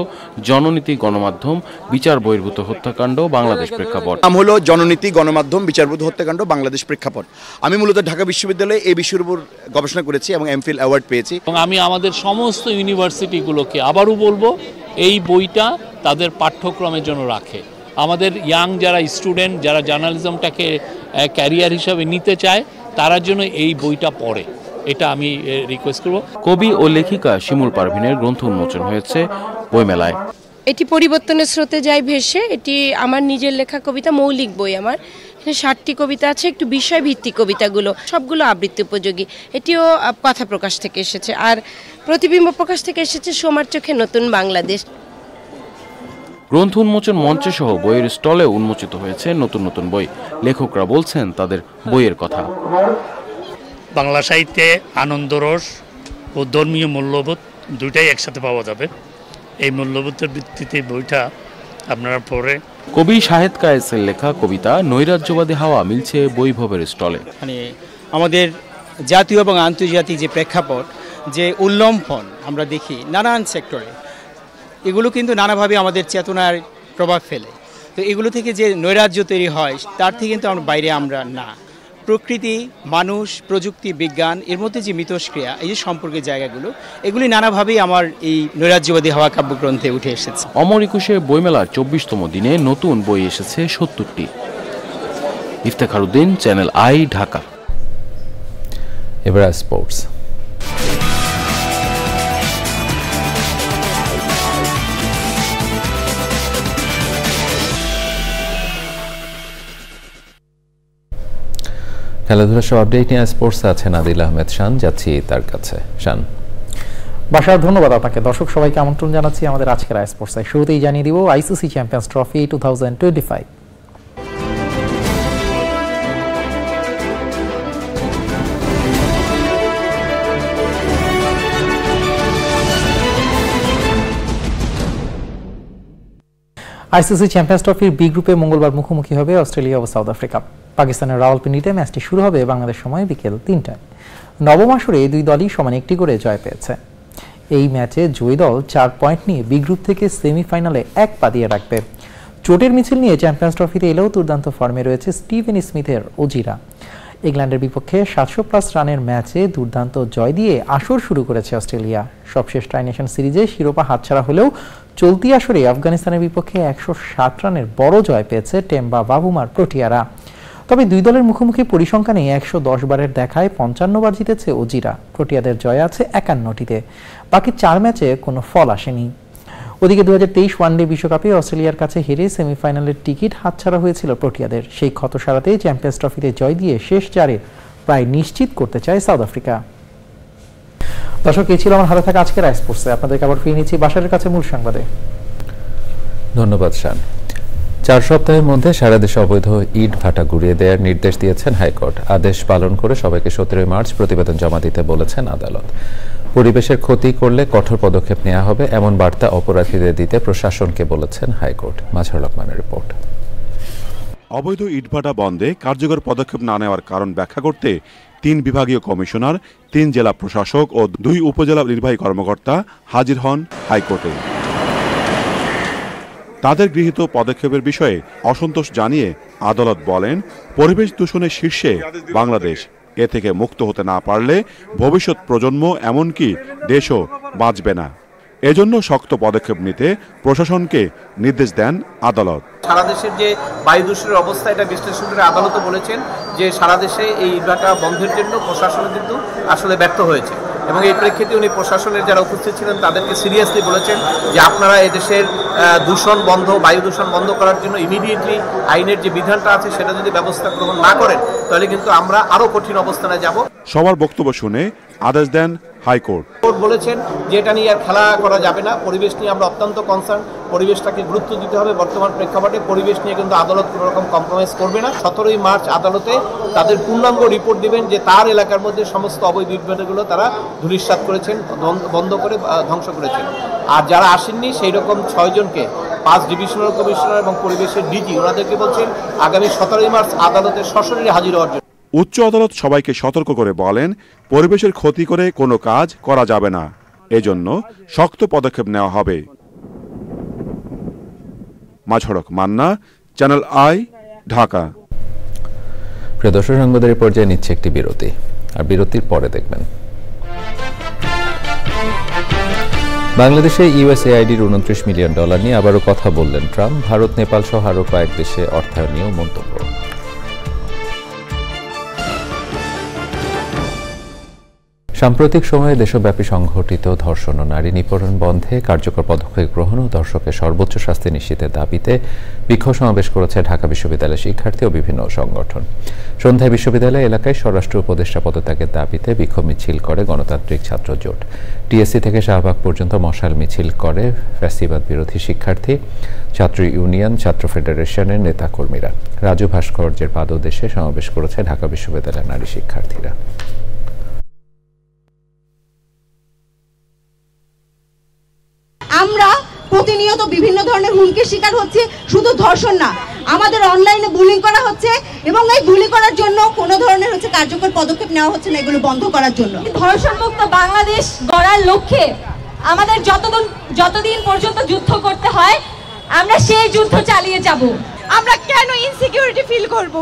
জননীতি, গণমাধ্যম, বিচার বহির্ভূত হত্যাকাণ্ড, বাংলাদেশ প্রেক্ষাপট। নাম হলো জননীতি, গণমাধ্যম, বিচার বহির্ভূত হত্যাকাণ্ড, বাংলাদেশ প্রেক্ষাপট। আমি মূলত ঢাকা বিশ্ববিদ্যালয়ে এই বিষয়ের উপর গবেষণা করেছি এবং এমফিল অ্যাওয়ার্ড পেয়েছি। এবং আমি আমাদের সমস্ত ইউনিভার্সিটিগুলোকে আবারও বলবো, এই বইটা তাদের পাঠ্যক্রমের জন্য রাখে। আমাদের ইয়াং যারা স্টুডেন্ট, যারা জার্নালিজমটাকে ক্যারিয়ার হিসাবে নিতে চায়, তার জন্য এই বইটা পড়ে, এটা আমি রিকোয়েস্ট করব। কবি ও লেখিকা শিমুল পারভিনের গ্রন্থ উন্মোচন হয়েছে বইমেলায়। এটি পরিবর্তনের স্রোতে যায় ভেসে। এটি আমার নিজের লেখা কবিতা, মৌলিক বই আমার। এখানে ৬০টি কবিতা আছে, একটু বিষয়ভিত্তিক কবিতাগুলো, সবগুলো আবৃত্তি উপযোগী। এটিও কথা প্রকাশ থেকে এসেছে, আর প্রতিবিম্ব প্রকাশ থেকে এসেছে সোমার চোখে নতুন বাংলাদেশ। গ্রন্থ উন্মোচন মঞ্চে সহ বইয়ের স্টলে উন্মোচিত হয়েছে নতুন নতুন বই। লেখকরা বলছেন তাদের বইয়ের কথা। বাংলা সাহিত্যে আনন্দরস ও ধর্মীয় মূল্যবোধ দুইটাই একসাথে পাওয়া যাবে। এই মূল্যবোধের ভিত্তিতে বইটা আপনারা পড়ে। কবি শাহেদ কায়েসের লেখা কবিতা নৈরাজ্যবাদী হাওয়া মিলছে বইভবের স্টলে। মানে আমাদের জাতীয় এবং আন্তর্জাতিক যে প্রেক্ষাপট, যে উল্লম্ফন আমরা দেখি নানান সেক্টরে, এগুলো কিন্তু নানাভাবে আমাদের চেতনার প্রভাব ফেলে। তো এগুলো থেকে যে নৈরাজ্য তৈরি হয়, তার থেকে কিন্তু আমরা বাইরে আমরা না। প্রকৃতি, মানুষ, প্রযুক্তি, বিজ্ঞান, এর মধ্যে যে মিথস্ক্রিয়া, এই যে সম্পর্কের জায়গাগুলো, এগুলি নানাভাবেই আমার এই নৈরাজ্যবাদী হাওয়া কাব্যগ্রন্থে উঠে এসেছে। অমর একুশে বইমেলার ২৪তম দিনে নতুন বই এসেছে ৭০টি। Iftekhar Uddin, channel I, Dhaka. এবার স্পোর্টস। খেলাধুলা সব আপডেট নিয়ে স্পোর্টস আছে নাদিল আহমেদ শান, যাচ্ছি তার কাছে। শান। বাসার ধন্যবাদ আপনাকে। দর্শক সবাইকে আমন্ত্রণ জানাচ্ছি আমাদের আজকের স্পোর্টসে। শুরুতেই জানিয়ে দিব ICC champions trophy 2025। ICC champions ট্রফির বি গ্রুপে মঙ্গলবার মুখোমুখি হবে অস্ট্রেলিয়া ও সাউথ আফ্রিকা। পাকিস্তানের রাওয়ালপিন্ডিতে ম্যাচটি শুরু হবে বাংলাদেশ সময় বিকেল ৩টায়। নবম আসরে দুই দলই সমান একটি করে জয় পেয়েছে। এই ম্যাচে জয়ী দল 4 পয়েন্ট নিয়ে বি গ্রুপ থেকে সেমিফাইনালে এক পা দিয়ে রাখবে। চোটের মিছিল নিয়ে চ্যাম্পিয়ন্স ট্রফিতে এলেও দুর্দান্ত ফর্মে রয়েছে স্টিভেন স্মিথের অজিরা। ইংল্যান্ডের বিপক্ষে ৭০০+ রানের ম্যাচে দুর্দান্ত জয় দিয়ে আসর শুরু করেছে অস্ট্রেলিয়া। সবশেষ ট্রাই নেশন সিরিজে শিরোপা হাতছাড়া হলেও চলতি আসরে আফগানিস্তানের বিপক্ষে ১৬০ রানের বড় জয় পেয়েছে টেম্বা বাবুমার প্রোটিয়ারা। তবে দুই দলের মুখোমুখি পরিসংখ্যানে ১১০ বারের দেখায় ৫৫ বার জিতেছে অজিরা। প্রোটিয়াদের জয় আছে ৫১টিতে। বাকি ৪ ম্যাচে কোনো ফল আসেনি। ওদিকে ২০২৩ ওয়ানডে বিশ্বকাপে অস্ট্রেলিয়ার কাছে হেরে সেমিফাইনালের টিকিট হাতছাড়া হয়েছিল প্রোটিয়াদের। সেই ক্ষত সারাতে চ্যাম্পিয়ন্স ট্রফিতে জয় দিয়ে শেষ ৪-এ প্রায় নিশ্চিত করতে চায় সাউথ আফ্রিকা। দর্শক, এই ছিল আমার হাতে থাকা আজকের স্পোর্টসে। আপনাদেরকে আবার ফিরে নিচ্ছি বাসারের কাছে মূল সংবাদে। ধন্যবাদ শান। 4 সপ্তাহের মধ্যে সারা দেশে অবৈধ ইট ভাটা গুড়িয়ে দেওয়ার নির্দেশ দিয়েছেন হাইকোর্ট। আদেশ পালন করে সবাইকে 17 মার্চ প্রতিবেদন জমা দিতে বলেছেন আদালত। পরিবেশের ক্ষতি করলে কঠোর পদক্ষেপ নেওয়া হবে এমন বার্তা অপরাধীদের দিতে প্রশাসনকে বলেছেন হাইকোর্ট। মাজহারুল রহমানের রিপোর্ট। অবৈধ ইটভাটা বন্ধে কার্যকর পদক্ষেপ না নেওয়ার কারণ ব্যাখ্যা করতে 3 বিভাগীয় কমিশনার, 3 জেলা প্রশাসক ও 2 উপজেলা নির্বাহী কর্মকর্তা হাজির হন হাইকোর্টে। তাদের গৃহীত পদক্ষেপের বিষয়ে অসন্তোষ জানিয়ে আদালত বলেন, পরিবেশ দূষণের শীর্ষে বাংলাদেশ। এ থেকে মুক্ত হতে না পারলে ভবিষ্যৎ প্রজন্ম এমনকি দেশও বাঁচবে না। এজন্য শক্ত পদক্ষেপ নিতে প্রশাসনকে নির্দেশ দেন আদালত। সারা দেশের যে বায়ু দূষণের অবস্থা, এটা বিশ্লেষণ করে আদালতও বলেছেন যে সারা দেশে এই ইটভাটা বন্ধের জন্য প্রশাসন কিন্তু আসলে ব্যর্থ হয়েছে এবং এই প্রেক্ষিতে উনি প্রশাসনের যারা উপস্থিত ছিলেন তাদেরকে সিরিয়াসলি বলেছেন যে আপনারা এদেশের দূষণ বন্ধ, বায়ু দূষণ বন্ধ করার জন্য ইমিডিয়েটলি আইনের যে বিধানটা আছে সেটা যদি ব্যবস্থা গ্রহণ না করেন তাহলে কিন্তু আমরা আরো কঠিন অবস্থানে যাব। সবার বক্তব্য শুনে আদেশ দেন হাইকোর্ট। কোর্ট বলেছেন যে এটা নিয়ে আর খেলা করা যাবে না, পরিবেশ নিয়ে আমরা অত্যন্ত কনসার্ন, পরিবেশটাকে গুরুত্ব দিতে হবে। বর্তমান প্রেক্ষাপটে পরিবেশ নিয়ে কিন্তু আদালত কোনো রকম কম্প্রোমাইজ করবে না। 17 মার্চ আদালতে তাদের পূর্ণাঙ্গ রিপোর্ট দিবেন যে তার এলাকার মধ্যে সমস্ত অবৈধ ইটভাটাগুলো তারা ধূলিসাৎ করেছেন, বন্ধ করে ধ্বংস করেছেন। আর যারা আসেননি সেই রকম 6 জনকে 5 ডিভিশনাল কমিশনার এবং পরিবেশের ডিজি ওনাদেরকে বলছেন আগামী 17 মার্চ আদালতে সশরীরে হাজির হওয়ার জন্য। উচ্চ আদালত সবাইকে সতর্ক করে বলেন, পরিবেশের ক্ষতি করে কোনো কাজ করা যাবে না। এজন্য শক্ত পদক্ষেপ নেওয়া হবে। Mazharul Manna, channel I, Dhaka. প্রিয় দর্শক, সংবাদের পর্যায়ে নিচ্ছে একটি বিরতি, আর বিরতির পরে দেখবেন বাংলাদেশে ইউএসএআইডির $29 মিলিয়ন নিয়ে আবারও কথা বললেন ট্রাম্প। ভারত, নেপাল সহ আরও কয়েক দেশে অর্থায়ন নিয়েও মন্তব্য। সাম্প্রতিক সময়ে দেশব্যাপী সংঘটিত ধর্ষণ ও নারী নিপীড়ন বন্ধে কার্যকর পদক্ষেপ গ্রহণ ও ধর্ষকের সর্বোচ্চ শাস্তি নিশ্চিতের দাবিতে বিক্ষোভ সমাবেশ করেছে ঢাকা বিশ্ববিদ্যালয়ের শিক্ষার্থী ও বিভিন্ন সংগঠন। সন্ধ্যায় বিশ্ববিদ্যালয় এলাকায় স্বরাষ্ট্র উপদেষ্টা পদত্যাগের দাবিতে বিক্ষোভ মিছিল করে গণতান্ত্রিক ছাত্র জোট। টিএসসি থেকে শাহবাগ পর্যন্ত মশাল মিছিল করে ফ্যাসিবাদ বিরোধী শিক্ষার্থী, ছাত্র ইউনিয়ন, ছাত্র ফেডারেশনের নেতাকর্মীরা। রাজু ভাস্কর্যের পাদদেশে সমাবেশ করেছে ঢাকা বিশ্ববিদ্যালয়ের নারী শিক্ষার্থীরা। আমরা প্রতিনিয়ত বিভিন্ন ধরনের হুমকির শিকার হচ্ছে। শুধু ধর্ষণ না, আমাদের অনলাইনে বুলিং করা হচ্ছে এবং এই বুলি করার জন্য কোনো ধরনের কার্যকর পদক্ষেপ নেওয়া হচ্ছে না এগুলো বন্ধ করার জন্য। ধর্ষণ মুক্ত বাংলাদেশ গড়ার লক্ষ্যে আমাদের যতদিন পর্যন্ত যুদ্ধ করতে হয় আমরা সেই যুদ্ধ চালিয়ে যাব। আমরা কেন ইনসিকিউরিটি ফিল করব?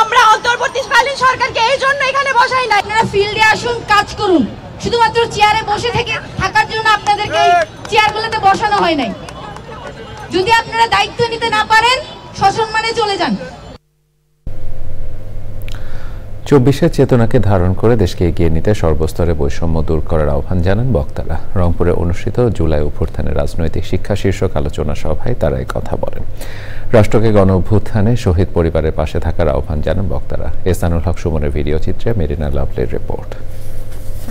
আমরা অন্তর্বর্তীকালীন সরকারকে এই জন্য এখানে বসাই না। আপনারা ফিল্ডে আসুন, কাজ করুন। শুধুমাত্র চেয়ারে বসে থাকার জন্য আপনাদেরকে চেয়ারগুলোতে বসানো হয় নাই। যদি আপনারা দায়িত্ব নিতে না পারেন সসম্মানে চলে যান। 24-এর চেতনাকে ধারণ করে দেশকে এগিয়ে নিতে সর্বস্তরে বৈষম্য দূর করার আহ্বান জানান বক্তারা। রংপুরে অনুষ্ঠিত জুলাই অভ্যুত্থানের রাজনৈতিক শিক্ষা শীর্ষক আলোচনা সভায় তারা এই কথা বলেন। রাষ্ট্রকে গণ অভ্যুত্থানে শহীদ পরিবারের পাশে থাকার আহ্বান জানান বক্তারা। এহসানুল হক সুমনের ভিডিও চিত্রে মেরিনা লাভলির রিপোর্ট।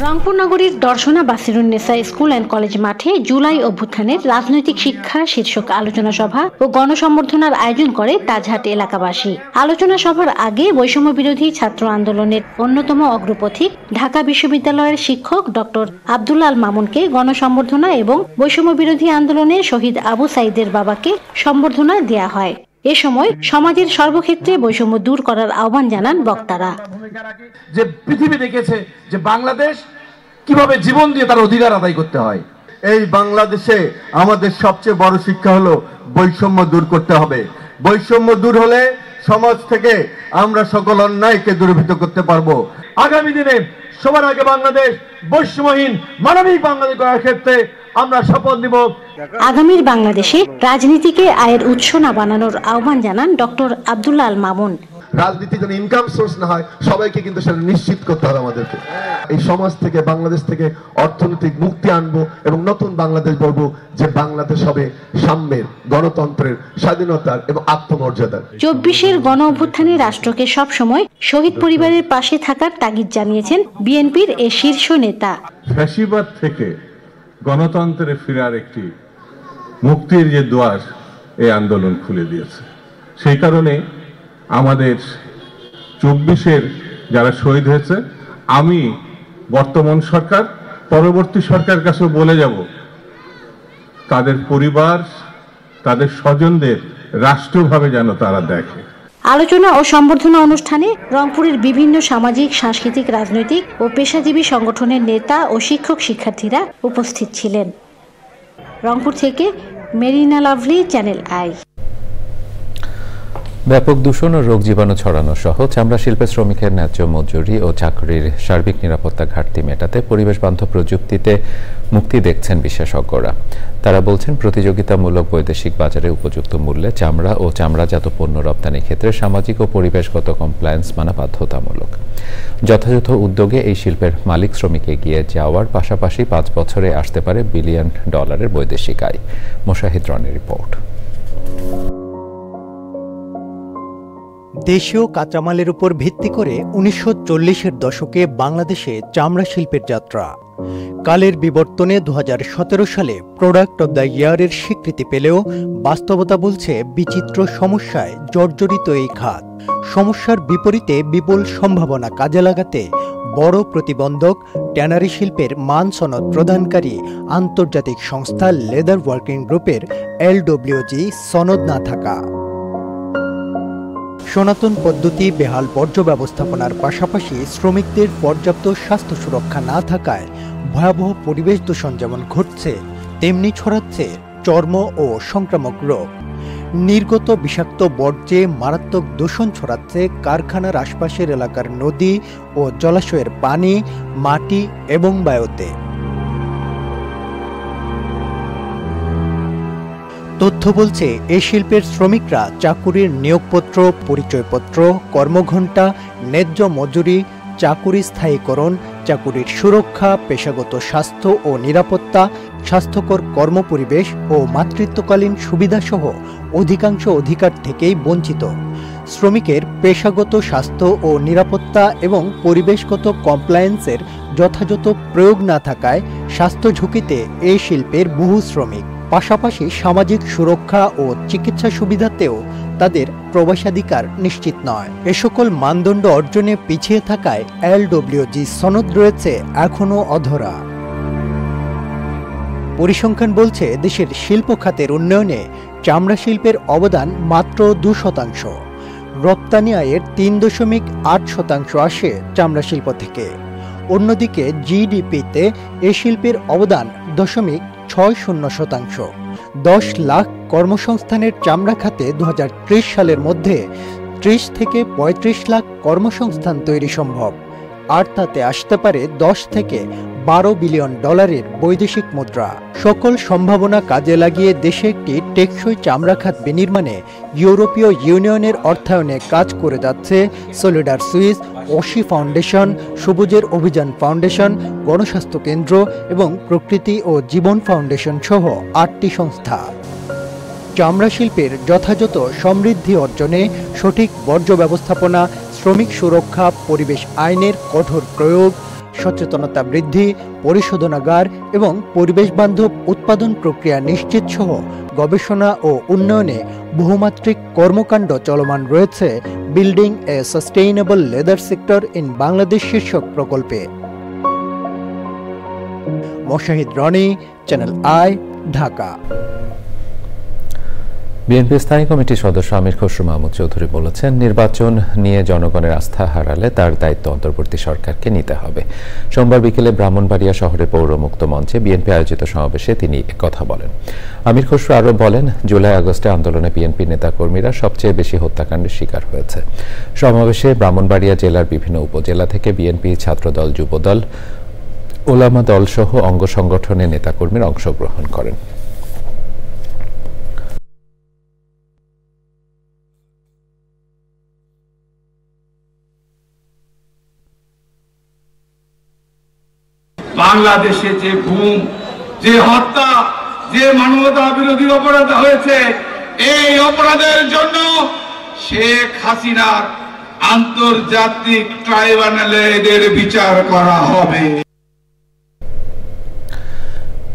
রংপুর নগরীর দর্শনা বাসিরুন্নেসা স্কুল অ্যান্ড কলেজ মাঠে জুলাই অভ্যুত্থানের রাজনৈতিক শিক্ষা শীর্ষক আলোচনা সভা ও গণসম্বর্ধনার আয়োজন করে তাজহাট এলাকাবাসী। আলোচনা সভার আগে বৈষম্য বিরোধী ছাত্র আন্দোলনের অন্যতম অগ্রপথিক ঢাকা বিশ্ববিদ্যালয়ের শিক্ষক ডক্টর আব্দুল আল মামুনকে গণসম্বর্ধনা এবং বৈষম্য বিরোধী আন্দোলনে শহীদ আবু সাইদের বাবাকে সম্বর্ধনা দেয়া হয়। এ সময় সমাজের সর্বক্ষেত্রে বৈষম্য দূর করার আহ্বান জানান বক্তারা। যে পৃথিবী দেখেছে যে বাংলাদেশ কিভাবে জীবন দিয়ে তার অধিকার আদায় করতে হয়। এই বাংলাদেশে আমাদের সবচেয়ে বড় শিক্ষা হলো বৈষম্য দূর করতে হবে। বৈষম্য দূর হলে সমাজ থেকে আমরা সকল অন্যায়কে দূরীভূত করতে পারবো। আগামী দিনে সবার আগে বাংলাদেশ বৈষম্যহীন মানবিক বাংলাদেশ গড়ার ক্ষেত্রে আমরা শপথ নিব। আগামীর বাংলাদেশে রাজনীতিকে আয়ের উৎস না বানানোর আহ্বান জানান ডক্টর আব্দুল আল মামুন। রাজনীতি যেন ইনকাম সোর্স না হয়, সবাইকে কিন্তু সেটা নিশ্চিত করতে হবে আমাদেরকে। এই সমাজ থেকে বাংলাদেশ থেকে অর্থনৈতিক মুক্তি আনবো এবং নতুন বাংলাদেশ বলবো যে বাংলাদেশ হবে সাম্যের, গণতন্ত্রের, স্বাধীনতার এবং আত্মমর্যাদার। 24-এর গণ অভ্যুত্থানে রাষ্ট্রকে সবসময় শহীদ পরিবারের পাশে থাকার তাগিদ জানিয়েছেন বিএনপির এই শীর্ষ নেতা। ফ্যাসিবাদ থেকে গণতন্ত্রে ফেরার একটি মুক্তির যে দুয়ার এই আন্দোলন খুলে দিয়েছে। সেই কারণে আমাদের 24-এর যারা শহীদ হয়েছে, আমি বর্তমান সরকার পরবর্তী সরকারের কাছে বলে যাব তাদের পরিবার, তাদের স্বজনদের রাষ্ট্রভাবে যেন তারা দেখে। আলোচনা ও সম্বর্ধনা অনুষ্ঠানে রংপুরের বিভিন্ন সামাজিক, সাংস্কৃতিক, রাজনৈতিক ও পেশাজীবী সংগঠনের নেতা ও শিক্ষক শিক্ষার্থীরা উপস্থিত ছিলেন। রংপুর থেকে মেরিনা লাভলি, চ্যানেল আই। ব্যাপক দূষণ ও রোগ জীবাণু ছড়ানো সহ চামড়া শিল্পের শ্রমিকের ন্যায্য মজুরি ও চাকরির সার্বিক নিরাপত্তা ঘাটতি মেটাতে পরিবেশ বান্ধব প্রযুক্তিতে মুক্তি দেখছেন বিশেষজ্ঞরা। তারা বলছেন, প্রতিযোগিতামূলক বৈদেশিক বাজারে উপযুক্ত মূল্যে চামড়া ও চামড়াজাত পণ্য রপ্তানির ক্ষেত্রে সামাজিক ও পরিবেশগত কমপ্লায়েন্স মানা বাধ্যতামূলক। যথাযথ উদ্যোগে এই শিল্পের মালিক শ্রমিক এগিয়ে যাওয়ার পাশাপাশি 5 বছরে আসতে পারে $1 বিলিয়ন বৈদেশিক আয়। মোশাহিদ রনের রিপোর্ট। দেশীয় কাঁচামালের উপর ভিত্তি করে 1940-এর দশকে বাংলাদেশে চামড়া শিল্পের যাত্রা। কালের বিবর্তনে 2017 সালে প্রোডাক্ট অব দ্য ইয়ারের স্বীকৃতি পেলেও বাস্তবতা বলছে বিচিত্র সমস্যায় জর্জরিত এই খাত। সমস্যার বিপরীতে বিপুল সম্ভাবনা কাজে লাগাতে বড় প্রতিবন্ধক ট্যানারি শিল্পের মান সনদ প্রদানকারী আন্তর্জাতিক সংস্থা লেদার ওয়ার্কিং গ্রুপের LWG সনদ না থাকা। সনাতন পদ্ধতি, বেহাল বর্জ্য ব্যবস্থাপনার পাশাপাশি শ্রমিকদের পর্যাপ্ত স্বাস্থ্য সুরক্ষা না থাকায় ভয়াবহ পরিবেশ দূষণ যেমন ঘটছে, তেমনি ছড়াচ্ছে চর্ম ও সংক্রামক রোগ। নির্গত বিষাক্ত বর্জ্যে মারাত্মক দূষণ ছড়াচ্ছে কারখানার আশপাশের এলাকার নদী ও জলাশয়ের পানি, মাটি এবং বায়ুতে। তথ্য বলছে, এই শিল্পের শ্রমিকরা চাকুরির নিয়োগপত্র, পরিচয়পত্র, কর্মঘণ্টা, ন্যায্য মজুরি, চাকুরি স্থায়ীকরণ, চাকুরির সুরক্ষা, পেশাগত স্বাস্থ্য ও নিরাপত্তা, স্বাস্থ্যকর কর্মপরিবেশ ও মাতৃত্বকালীন সুবিধাসহ অধিকাংশ অধিকার থেকেই বঞ্চিত। শ্রমিকের পেশাগত স্বাস্থ্য ও নিরাপত্তা এবং পরিবেশগত কমপ্লায়েন্সের যথাযথ প্রয়োগ না থাকায় স্বাস্থ্য ঝুঁকিতে এই শিল্পের বহু শ্রমিক। পাশাপাশি সামাজিক সুরক্ষা ও চিকিৎসা সুবিধাতেও তাদের প্রবেশাধিকার নিশ্চিত নয়। এ সকল মানদণ্ড অর্জনে পিছিয়ে থাকায় LWG সনদ রয়েছে এখনও অধরা। পরিসংখ্যান বলছে, দেশের শিল্প খাতের উন্নয়নে চামড়া শিল্পের অবদান মাত্র 2%। রপ্তানি আয়ের 3.8% আসে চামড়া শিল্প থেকে। অন্যদিকে জিডিপিতে এ শিল্পের অবদান 0.60%। 10 লাখ কর্মসংস্থানের চামড়া খাতে 2030 সালের মধ্যে 30 থেকে 35 লাখ কর্মসংস্থান তৈরি সম্ভব। আর তাতে আসতে পারে $10 থেকে $12 বিলিয়ন বৈদেশিক মুদ্রা। সকল সম্ভাবনা কাজে লাগিয়ে দেশে একটি টেকসই চামড়া খাত বিনির্মাণে ইউরোপীয় ইউনিয়নের অর্থায়নে কাজ করে যাচ্ছে সলিডার সুইস, অসি ফাউন্ডেশন, সবুজের অভিযান ফাউন্ডেশন, গণস্বাস্থ্য কেন্দ্র এবং প্রকৃতি ও জীবন ফাউন্ডেশন সহ 8টি সংস্থা। চামড়া শিল্পের যথাযথ সমৃদ্ধি অর্জনে সঠিক বর্জ্য ব্যবস্থাপনা, শ্রমিক সুরক্ষা, পরিবেশ আইনের কঠোর প্রয়োগ, সচেতনতা বৃদ্ধি, পরিশোধনাগার এবং পরিবেশ বান্ধব উৎপাদন প্রক্রিয়া নিশ্চিত সহ গবেষণা ও উন্নয়নে বহুমাত্রিক কর্মকাণ্ড চলমান রয়েছে building a sustainable leather sector in Bangladesh শীর্ষক প্রকল্পে। Moshahid Roni, channel I, Dhaka. BNP স্থায়ী কমিটির সদস্য আমির খসরু মাহমুদ চৌধুরী বলেছেন, নির্বাচন নিয়ে জনগণের আস্থা হারালে তার দায়িত্ব অন্তর্বর্তী সরকারকে নিতে হবে। সোমবার বিকেলে ব্রাহ্মণবাড়িয়া শহরে পৌর মুক্ত মঞ্চে বিএনপি আয়োজিত সমাবেশে তিনি একথা বলেন। আমির খসরু আরও বলেন, জুলাই আগস্টে আন্দোলনে বিএনপি নেতাকর্মীরা সবচেয়ে বেশি হত্যাকাণ্ডের শিকার হয়েছে। সমাবেশে ব্রাহ্মণবাড়িয়া জেলার বিভিন্ন উপজেলা থেকে বিএনপি, ছাত্রদল, যুবদল, ওলামা দল সহ অঙ্গ সংগঠনের নেতাকর্মীরা অংশগ্রহণ করেন। বাংলাদেশে যে গুম, যে হত্যা, যে মানবতা বিরোধী অপরাধ হয়েছে, এই অপরাধের জন্য শেখ হাসিনার আন্তর্জাতিক ট্রাইব্যুনালে এদের বিচার করা হবে।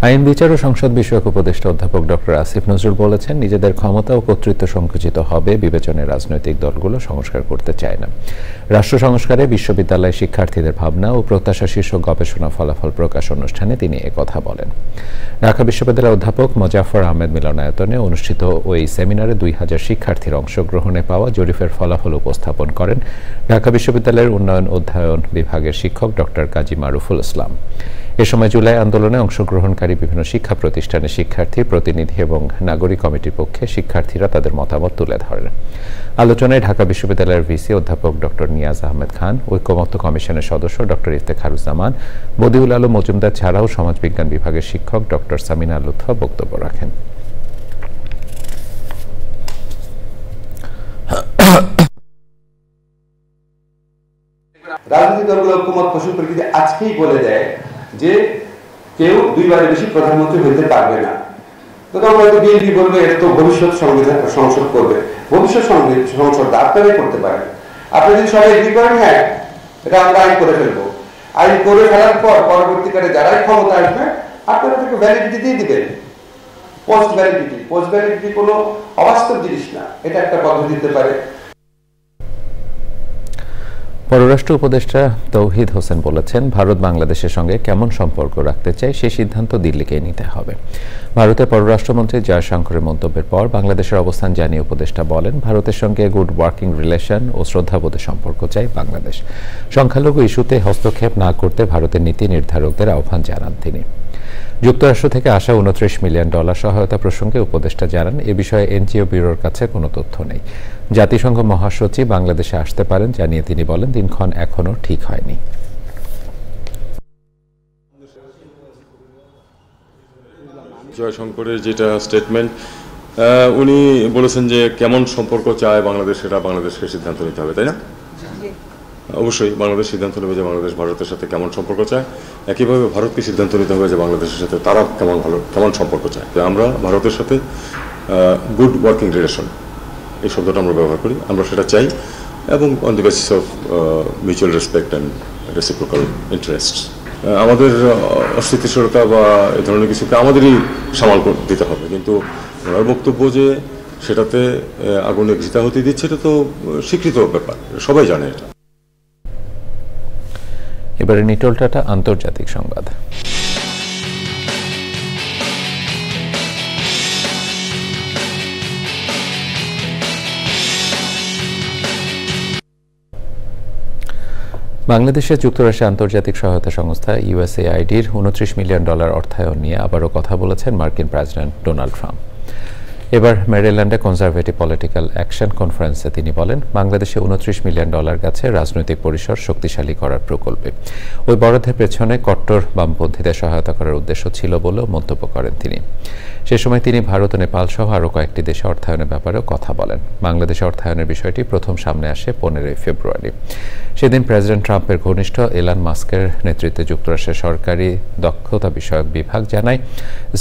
আইন বিচার ও সংসদ বিষয়ক উপদেষ্টা অধ্যাপক ডক্টর আসিফ নজরুল বলেছেন, নিজেদের ক্ষমতা ও কর্তৃত্ব সংকুচিত হবে বিবেচনায় রাজনৈতিক দলগুলো সংস্কার করতে চায় না। রাষ্ট্র সংস্কারে বিশ্ববিদ্যালয় শিক্ষার্থীদের ভাবনা ও প্রত্যাশা শীর্ষক গবেষণা ফলাফল প্রকাশ অনুষ্ঠানে তিনি একথা বলেন। ঢাকা বিশ্ববিদ্যালয়ের অধ্যাপক মোজাফফর আহমেদ মিলনায়তনে অনুষ্ঠিত ওই সেমিনারে 2000 শিক্ষার্থীর অংশগ্রহণে পাওয়া জরিপের ফলাফল উপস্থাপন করেন ঢাকা বিশ্ববিদ্যালয়ের উন্নয়ন অধ্যয়ন বিভাগের শিক্ষক ডক্টর কাজী মারুফুল ইসলাম। এ সময় জুলাই আন্দোলনে অংশগ্রহণকারী বিভিন্ন শিক্ষা প্রতিষ্ঠানের শিক্ষার্থী, প্রতিনিধি এবং নাগরিক কমিটির পক্ষে শিক্ষার্থীরা তাদের মতামত তুলে ধরেন। আলোচনায় ঢাকা বিশ্ববিদ্যালয়ের ভিসি অধ্যাপক ডক্টর নিয়াজ আহমেদ খান, ঐক্যমত্য কমিশনের সদস্য ডক্টর ইফতেখারুজ্জামান, বদিউল আলম মজুমদার ছাড়াও সমাজবিজ্ঞান বিভাগের শিক্ষক ডক্টর সামিনা লুৎফা বক্তব্য রাখেন। রাজনৈতিক দলগুলো ঐক্যমত পোষণ করে যদি আজকেই বলে দেয় যে কেউ দুইবারের বেশি প্রধানমন্ত্রী হইতে পারবে না, তখন হয়তো বিএনপি বলবে এটা তো ভবিষ্যৎ সংসদ করবে। ভবিষ্যৎ সংসদ আপনারাই করতে পারেন। আপনি যদি সবাই এগ্রি করেন, হ্যাঁ এটা আমরা আইন করে ফেলবো, আইন করে ফেলার পর পরবর্তীকালে যারাই ক্ষমতা আসবে আপনারা তাকে ভ্যালিডিটি দিয়ে দিবেন। পোস্ট ভ্যালিডিটি কোনো অবাস্তব জিনিস না, এটা একটা পদ্ধতি দিতে পারে। পররাষ্ট্র উপদেষ্টা তৌহিদ হোসেন বলেছেন, ভারত বাংলাদেশের সঙ্গে কেমন সম্পর্ক রাখতে চায় সেই সিদ্ধান্ত দিল্লিকেই নিতে হবে। ভারতের পররাষ্ট্রমন্ত্রী জয়শঙ্করের মন্তব্যের পর বাংলাদেশের অবস্থান জানিয়ে উপদেষ্টা বলেন, ভারতের সঙ্গে গুড ওয়ার্কিং রিলেশন ও শ্রদ্ধাবোধের সম্পর্ক চাই বাংলাদেশ। সংখ্যালঘু ইস্যুতে হস্তক্ষেপ না করতে ভারতের নীতি নির্ধারকদের আহ্বান জানান তিনি। যুক্তরাষ্ট্র থেকে আসা $29 মিলিয়ন সহায়তা প্রসঙ্গে উপদেষ্টা জানান, এ বিষয়ে এনজিও ব্যুরোর কাছে কোনো তথ্য নেই। জাতিসংঘ মহাসচিব বাংলাদেশে আসতে পারেন জানিয়ে তিনি বলেন, দিনক্ষণ এখনো ঠিক হয়নি। জয়শঙ্করের যেটা স্টেটমেন্ট, উনি বলেছেন যে কেমন সম্পর্ক চায় বাংলাদেশ, সেটা বাংলাদেশকে সিদ্ধান্ত নিতে হবে, তাই না? অবশ্যই বাংলাদেশ সিদ্ধান্ত নেবে যে বাংলাদেশ ভারতের সাথে কেমন সম্পর্ক চায়। একইভাবে ভারতকে সিদ্ধান্ত নিতে হবে যে বাংলাদেশের সাথে তারা কেমন সম্পর্ক চায়। আমরা ভারতের সাথে গুড ওয়ার্কিং রিলেশন এই শব্দটা আমরা ব্যবহার করি, আমরা সেটা চাই, এবং on the basis of mutual respect and reciprocal interest. আমাদের অস্থিতিশীলতা বা এ ধরনের কিছুকে আমাদেরই সামাল দিতে হবে, কিন্তু ওনার বক্তব্য যে সেটাতে আগুনে ঘৃতাহুতি দিচ্ছে, এটা তো স্বীকৃত ব্যাপার, সবাই জানে এটা। এবারে নিটোলটাটা আন্তর্জাতিক সংবাদ। বাংলাদেশে যুক্তরাষ্ট্রের আন্তর্জাতিক সহায়তা সংস্থা ইউএসএআইডির $29 মিলিয়ন অর্থায়ন নিয়ে আবারও কথা বলেছেন মার্কিন প্রেসিডেন্ট ডোনাল্ড ট্রাম্প। এবার মেরিল্যান্ডে কনজারভেটিভ পলিটিক্যাল অ্যাকশন কনফারেন্সে তিনি বলেন, বাংলাদেশে $29 মিলিয়ন গাছে রাজনৈতিক পরিসর শক্তিশালী করার প্রকল্পে ওই বরাদ্দের পেছনে কট্টর বামপন্থীদের সহায়তা করার উদ্দেশ্য ছিল বলেও মন্তব্য করেন তিনি। সে সময় তিনি ভারত ও নেপাল সহ আরও কয়েকটি দেশে অর্থায়নের ব্যাপারেও কথা বলেন। বাংলাদেশে অর্থায়নের বিষয়টি প্রথম সামনে আসে 15 ফেব্রুয়ারি। সেদিন প্রেসিডেন্ট ট্রাম্পের ঘনিষ্ঠ এলান মাস্কের নেতৃত্বে যুক্তরাষ্ট্রের সরকারি দক্ষতা বিষয়ক বিভাগ জানায়,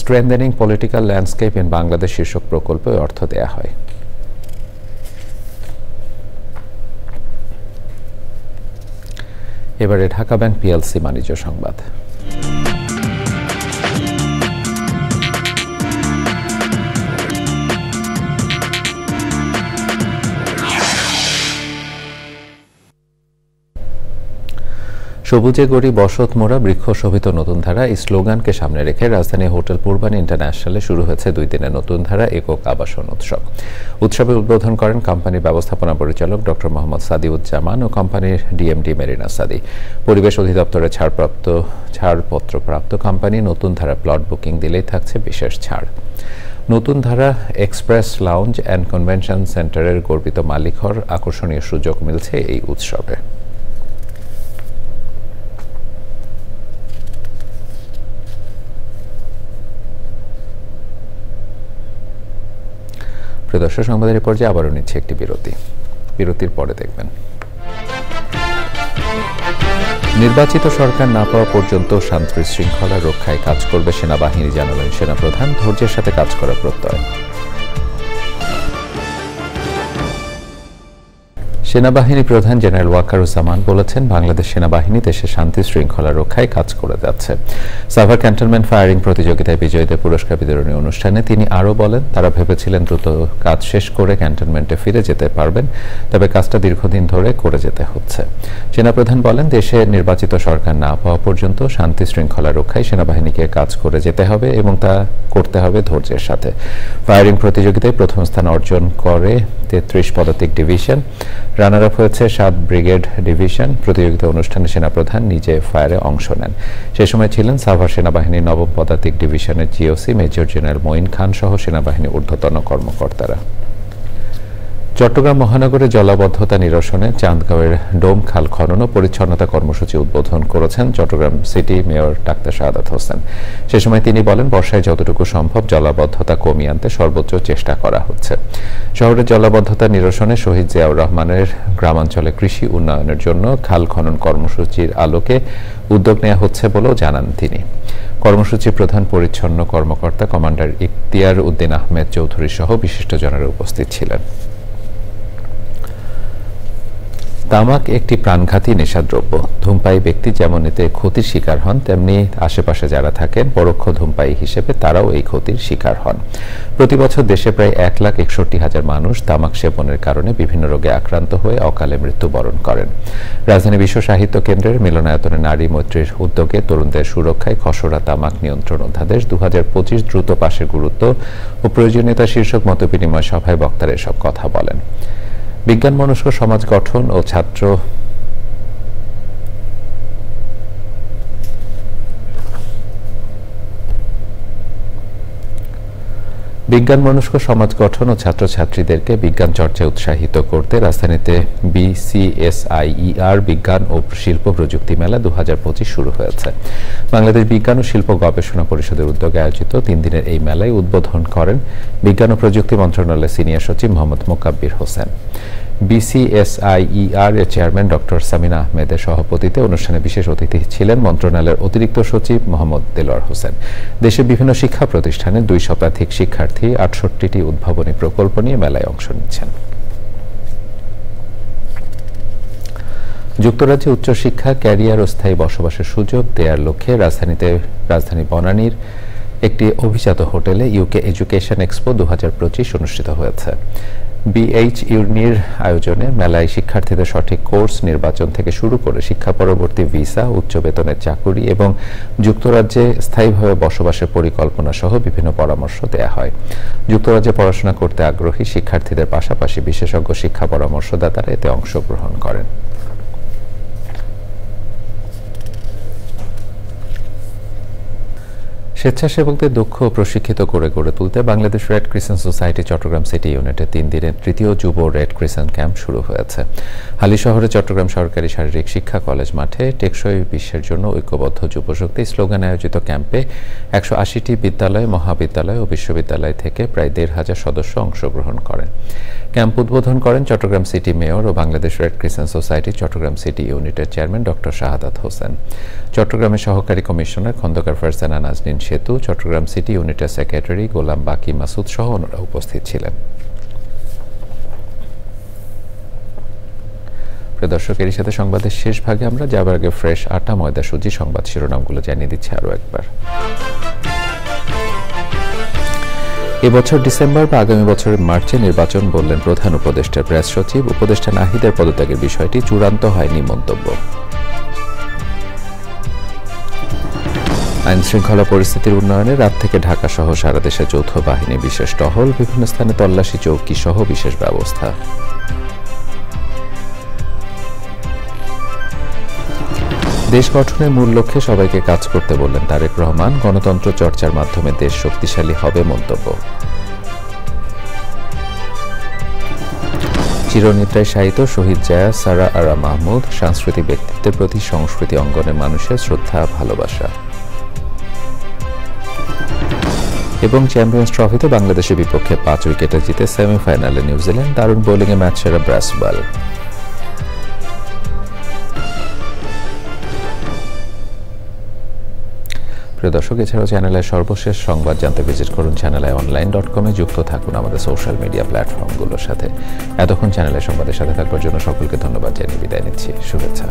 strengthening political landscape in Bangladesh শীর্ষক প্রকল্পে অর্থ দেয়া হয়। এবারে ঢাকা ব্যাংক পিএলসি বাণিজ্য সংবাদ। সবুজে গড়ি বসত মোড়া বৃক্ষ শোভিত নতুন ধারা এই স্লোগানকে সামনে রেখে রাজধানী হোটেল পূর্বানী ইন্টারন্যাশনালে শুরু হয়েছে 2 দিনের নতুন ধারা একক আবাসন উৎসব। উৎসবে উদ্বোধন করেন কোম্পানির ব্যবস্থাপনা পরিচালক ডক্টর মোহাম্মদ সাদিউজ্জামান ও কোম্পানির ডিএমডি মেরিনা সাদি। পরিবেশ অধিদপ্তরের ছাড়পত্রপ্রাপ্ত কোম্পানি নতুন ধারা প্লট বুকিং দিলেই থাকছে বিশেষ ছাড়। নতুন ধারা এক্সপ্রেস লাউঞ্জ অ্যান্ড কনভেনশন সেন্টারের গর্বিত মালিক হওয়ার আকর্ষণীয় সুযোগ মিলছে এই উৎসবে। দর্শক সংবাদের পর্যায়ে আবারও নিচ্ছে একটি বিরতির পরে দেখবেন। নির্বাচিত সরকার না পাওয়া পর্যন্ত শান্তি শৃঙ্খলা রক্ষায় কাজ করবে সেনাবাহিনী, জানালেন সেনাপ্রধান। ধৈর্যের সাথে কাজ করার প্রত্যয়। সেনাবাহিনী প্রধান জেনারেল ওয়াকারুজ্জামান বলেছেন, বাংলাদেশ সেনাবাহিনী দেশের শান্তি শৃঙ্খলা রক্ষায় কাজ করে যাচ্ছে। সাভার ক্যান্টনমেন্ট ফায়ারিং প্রতিযোগিতায় বিজয়ীদের পুরস্কার বিতরণী অনুষ্ঠানে তিনি আরও বলেন, তারা ভেবেছিলেন দ্রুত কাজ শেষ করে ক্যান্টনমেন্টে ফিরে যেতে পারবেন, তবে কাজটা দীর্ঘদিন ধরে করে যেতে হচ্ছে। সেনাপ্রধান বলেন, দেশে নির্বাচিত সরকার না পাওয়া পর্যন্ত শান্তি শৃঙ্খলা রক্ষায় সেনাবাহিনীকে কাজ করে যেতে হবে এবং তা করতে হবে ধৈর্যের সাথে। ফায়ারিং প্রতিযোগিতায় প্রথম স্থান অর্জন করে 33 পদাতিক ডিভিশন, রানার আপ হয়েছে 7 ব্রিগেড ডিভিশন। প্রতিযোগিতা অনুষ্ঠানে সেনাপ্রধান নিজে ফায়ারে অংশ নেন। সে সময় ছিলেন সাভার সেনাবাহিনীর 9ম পদাতিক ডিভিশনের জিওসি মেজর জেনারেল মঈন খান সহ সেনাবাহিনীর ঊর্ধ্বতন কর্মকর্তারা। চট্টগ্রাম মহানগরে জলাবদ্ধতা নিরসনে চান্দগাঁওয়ের ডোম খাল খনন ও পরিচ্ছন্নতা কর্মসূচি উদ্বোধন করেছেন Chittagong city mayor doctor Shahadat Hossain. সে সময় তিনি বলেন, বর্ষায় যতটুকু সম্ভব জলাবদ্ধতা কমিয়ে আনতে সর্বোচ্চ চেষ্টা করা হচ্ছে। শহরের জলাবদ্ধতা নিরসনে শহীদ জিয়াউর রহমানের গ্রামাঞ্চলে কৃষি উন্নয়নের জন্য খাল খনন কর্মসূচির আলোকে উদ্যোগ নেওয়া হচ্ছে বলেও জানান তিনি। কর্মসূচির প্রধান পরিচ্ছন্ন কর্মকর্তা কমান্ডার ইখতিয়ার উদ্দিন আহমেদ চৌধুরী সহ বিশিষ্টজনেরা উপস্থিত ছিলেন। তামাক একটি প্রাণঘাতী নেশাদ্রব্য। ধূমপায়ী ব্যক্তি যেমন এতে ক্ষতির শিকার হন, তেমনি আশেপাশে যারা থাকেন পরোক্ষ ধূমপায়ী হিসেবে তারাও এই ক্ষতির শিকার হন। প্রতি বছর দেশে প্রায় 1,61,000 মানুষ তামাক সেবনের কারণে বিভিন্ন রোগে আক্রান্ত হয়ে অকালে মৃত্যুবরণ করেন। রাজধানী বিশ্ব সাহিত্য কেন্দ্রের মিলনায়তনে নারী মৈত্রীর উদ্যোগে তরুণদের সুরক্ষায় খসড়া তামাক নিয়ন্ত্রণ অধ্যাদেশ 2025 দ্রুত পাশের গুরুত্ব ও প্রয়োজনীয়তা শীর্ষক মতবিনিময় সভায় বক্তারা এসব কথা বলেন। বিজ্ঞান মনস্ক সমাজ গঠন ও ছাত্র ছাত্রছাত্রীদেরকে বিজ্ঞান চর্চায় উৎসাহিত করতে রাজধানীতে BCSIER বিজ্ঞান ও শিল্প প্রযুক্তি মেলা 2025 শুরু হয়েছে। বাংলাদেশ বিজ্ঞান ও শিল্প গবেষণা পরিষদের উদ্যোগে আয়োজিত 3 দিনের এই মেলায় উদ্বোধন করেন বিজ্ঞান ও প্রযুক্তি মন্ত্রণালয়ের সিনিয়র সচিব মোহাম্মদ মোকাব্বির হোসেন। BCSIER এর চেয়ারম্যান ডক্টর সামিনা আহমেদের সভাপতিত্বে অনুষ্ঠানে বিশেষ অতিথি ছিলেন মন্ত্রণালয়ের অতিরিক্ত সচিব মোহাম্মদ দেলোয়ার হোসেন। দেশের বিভিন্ন শিক্ষা প্রতিষ্ঠানে 2 শতাধিক শিক্ষার্থী 68টি উদ্ভাবনী প্রকল্প নিয়ে মেলায় অংশ নিচ্ছেন। যুক্তরাজ্যে উচ্চশিক্ষা, ক্যারিয়ার ও স্থায়ী বসবাসের সুযোগ দেওয়ার লক্ষ্যে রাজধানী বনানীর একটি অভিজাত হোটেলে UK এডুকেশন এক্সপো 2025 অনুষ্ঠিত হয়েছে। BHUনির আয়োজনে মেলায় শিক্ষার্থীদের সঠিক কোর্স নির্বাচন থেকে শুরু করে শিক্ষা পরবর্তী ভিসা, উচ্চ বেতনের চাকুরি এবং যুক্তরাজ্যে স্থায়ীভাবে বসবাসের পরিকল্পনা সহ বিভিন্ন পরামর্শ দেয়া হয়। যুক্তরাজ্যে পড়াশোনা করতে আগ্রহী শিক্ষার্থীদের পাশাপাশি বিশেষজ্ঞ শিক্ষা পরামর্শদাতারা এতে অংশগ্রহণ করেন। স্বেচ্ছাসেবকদের দক্ষ ও প্রশিক্ষিত করে গড়ে তুলতে Bangladesh red crescent society Chattogram city ইউনিটে 3 দিনের 3য় যুব রেড ক্রিসেন্ট ক্যাম্প শুরু হয়েছে। হালিশহরে চট্টগ্রাম সরকারি শারীরিক শিক্ষা কলেজ মাঠে টেকসই বিশ্বের জন্য ঐক্যবদ্ধ যুবশক্তি স্লোগান আয়োজিত ক্যাম্পে 180টি বিদ্যালয়, মহাবিদ্যালয় ও বিশ্ববিদ্যালয় থেকে প্রায় 1,500 সদস্য অংশগ্রহণ করেন। ক্যাম্প উদ্বোধন করেন চট্টগ্রাম সিটি মেয়র ও Bangladesh red crescent society Chattogram city ইউনিটের চেয়ারম্যান ডক্টর শাহাদাত হোসেন। চট্টগ্রামের সহকারী কমিশনার খন্দকার ফারজানা নাজনীন সেতু, চট্টগ্রাম সিটি ইউনিটের সেক্রেটারি গোলাম বাকি মাসুদ সহ অন্যরা উপস্থিত ছিলেন। প্রিয় দর্শক, এর সাথে সংবাদের শেষ ভাগে আমরা যাবার আগে ফ্রেশ আটা ময়দা সুজি সংবাদ শিরোনামগুলো জানিয়ে দিচ্ছি আরও একবার। এবছর ডিসেম্বর বা আগামী বছরের মার্চে নির্বাচন বললেন প্রধান উপদেষ্টা প্রেস সচিব। উপদেষ্টা নাহিদের পদত্যাগের বিষয়টি চূড়ান্ত হয়নি মন্তব্য। আইন শৃঙ্খলা পরিস্থিতির উন্নয়নে রাত থেকে ঢাকা সহ সারা দেশে যৌথ বাহিনী বিশেষ টহল, বিভিন্ন স্থানে তল্লাশি চৌকি সহ বিশেষ ব্যবস্থা। দেশ গঠনের মূল লক্ষ্যে সবাইকে কাজ করতে বললেন তারেক রহমান। গণতন্ত্র চর্চার মাধ্যমে দেশ শক্তিশালী হবে মন্তব্য। চিরনিদ্রায় শায়িত শহীদ জায়া সারা আরা মাহমুদ, সাংস্কৃতিক ব্যক্তিত্বের প্রতি সংস্কৃতি অঙ্গনের মানুষের শ্রদ্ধা ভালোবাসা। এবং চ্যাম্পিয়ন্স ট্রফিতে বাংলাদেশের বিপক্ষে 5 উইকেটে জিতে সেমিফাইনালে নিউজিল্যান্ড, দারুণ বোলিংয়ে ম্যাচ সেরা ব্রাসওয়েল। প্রিয় দর্শক, এছাড়াও চ্যানেলের সর্বশেষ সংবাদ জানতে ভিজিট করুন channelionline.com-এ। যুক্ত থাকুন আমাদের সোশ্যাল মিডিয়া প্ল্যাটফর্মগুলোর সাথে। এতক্ষণ চ্যানেলের সংবাদের সাথে থাকবার জন্য সকলকে ধন্যবাদ জানিয়ে বিদায় নিচ্ছি। শুভেচ্ছা।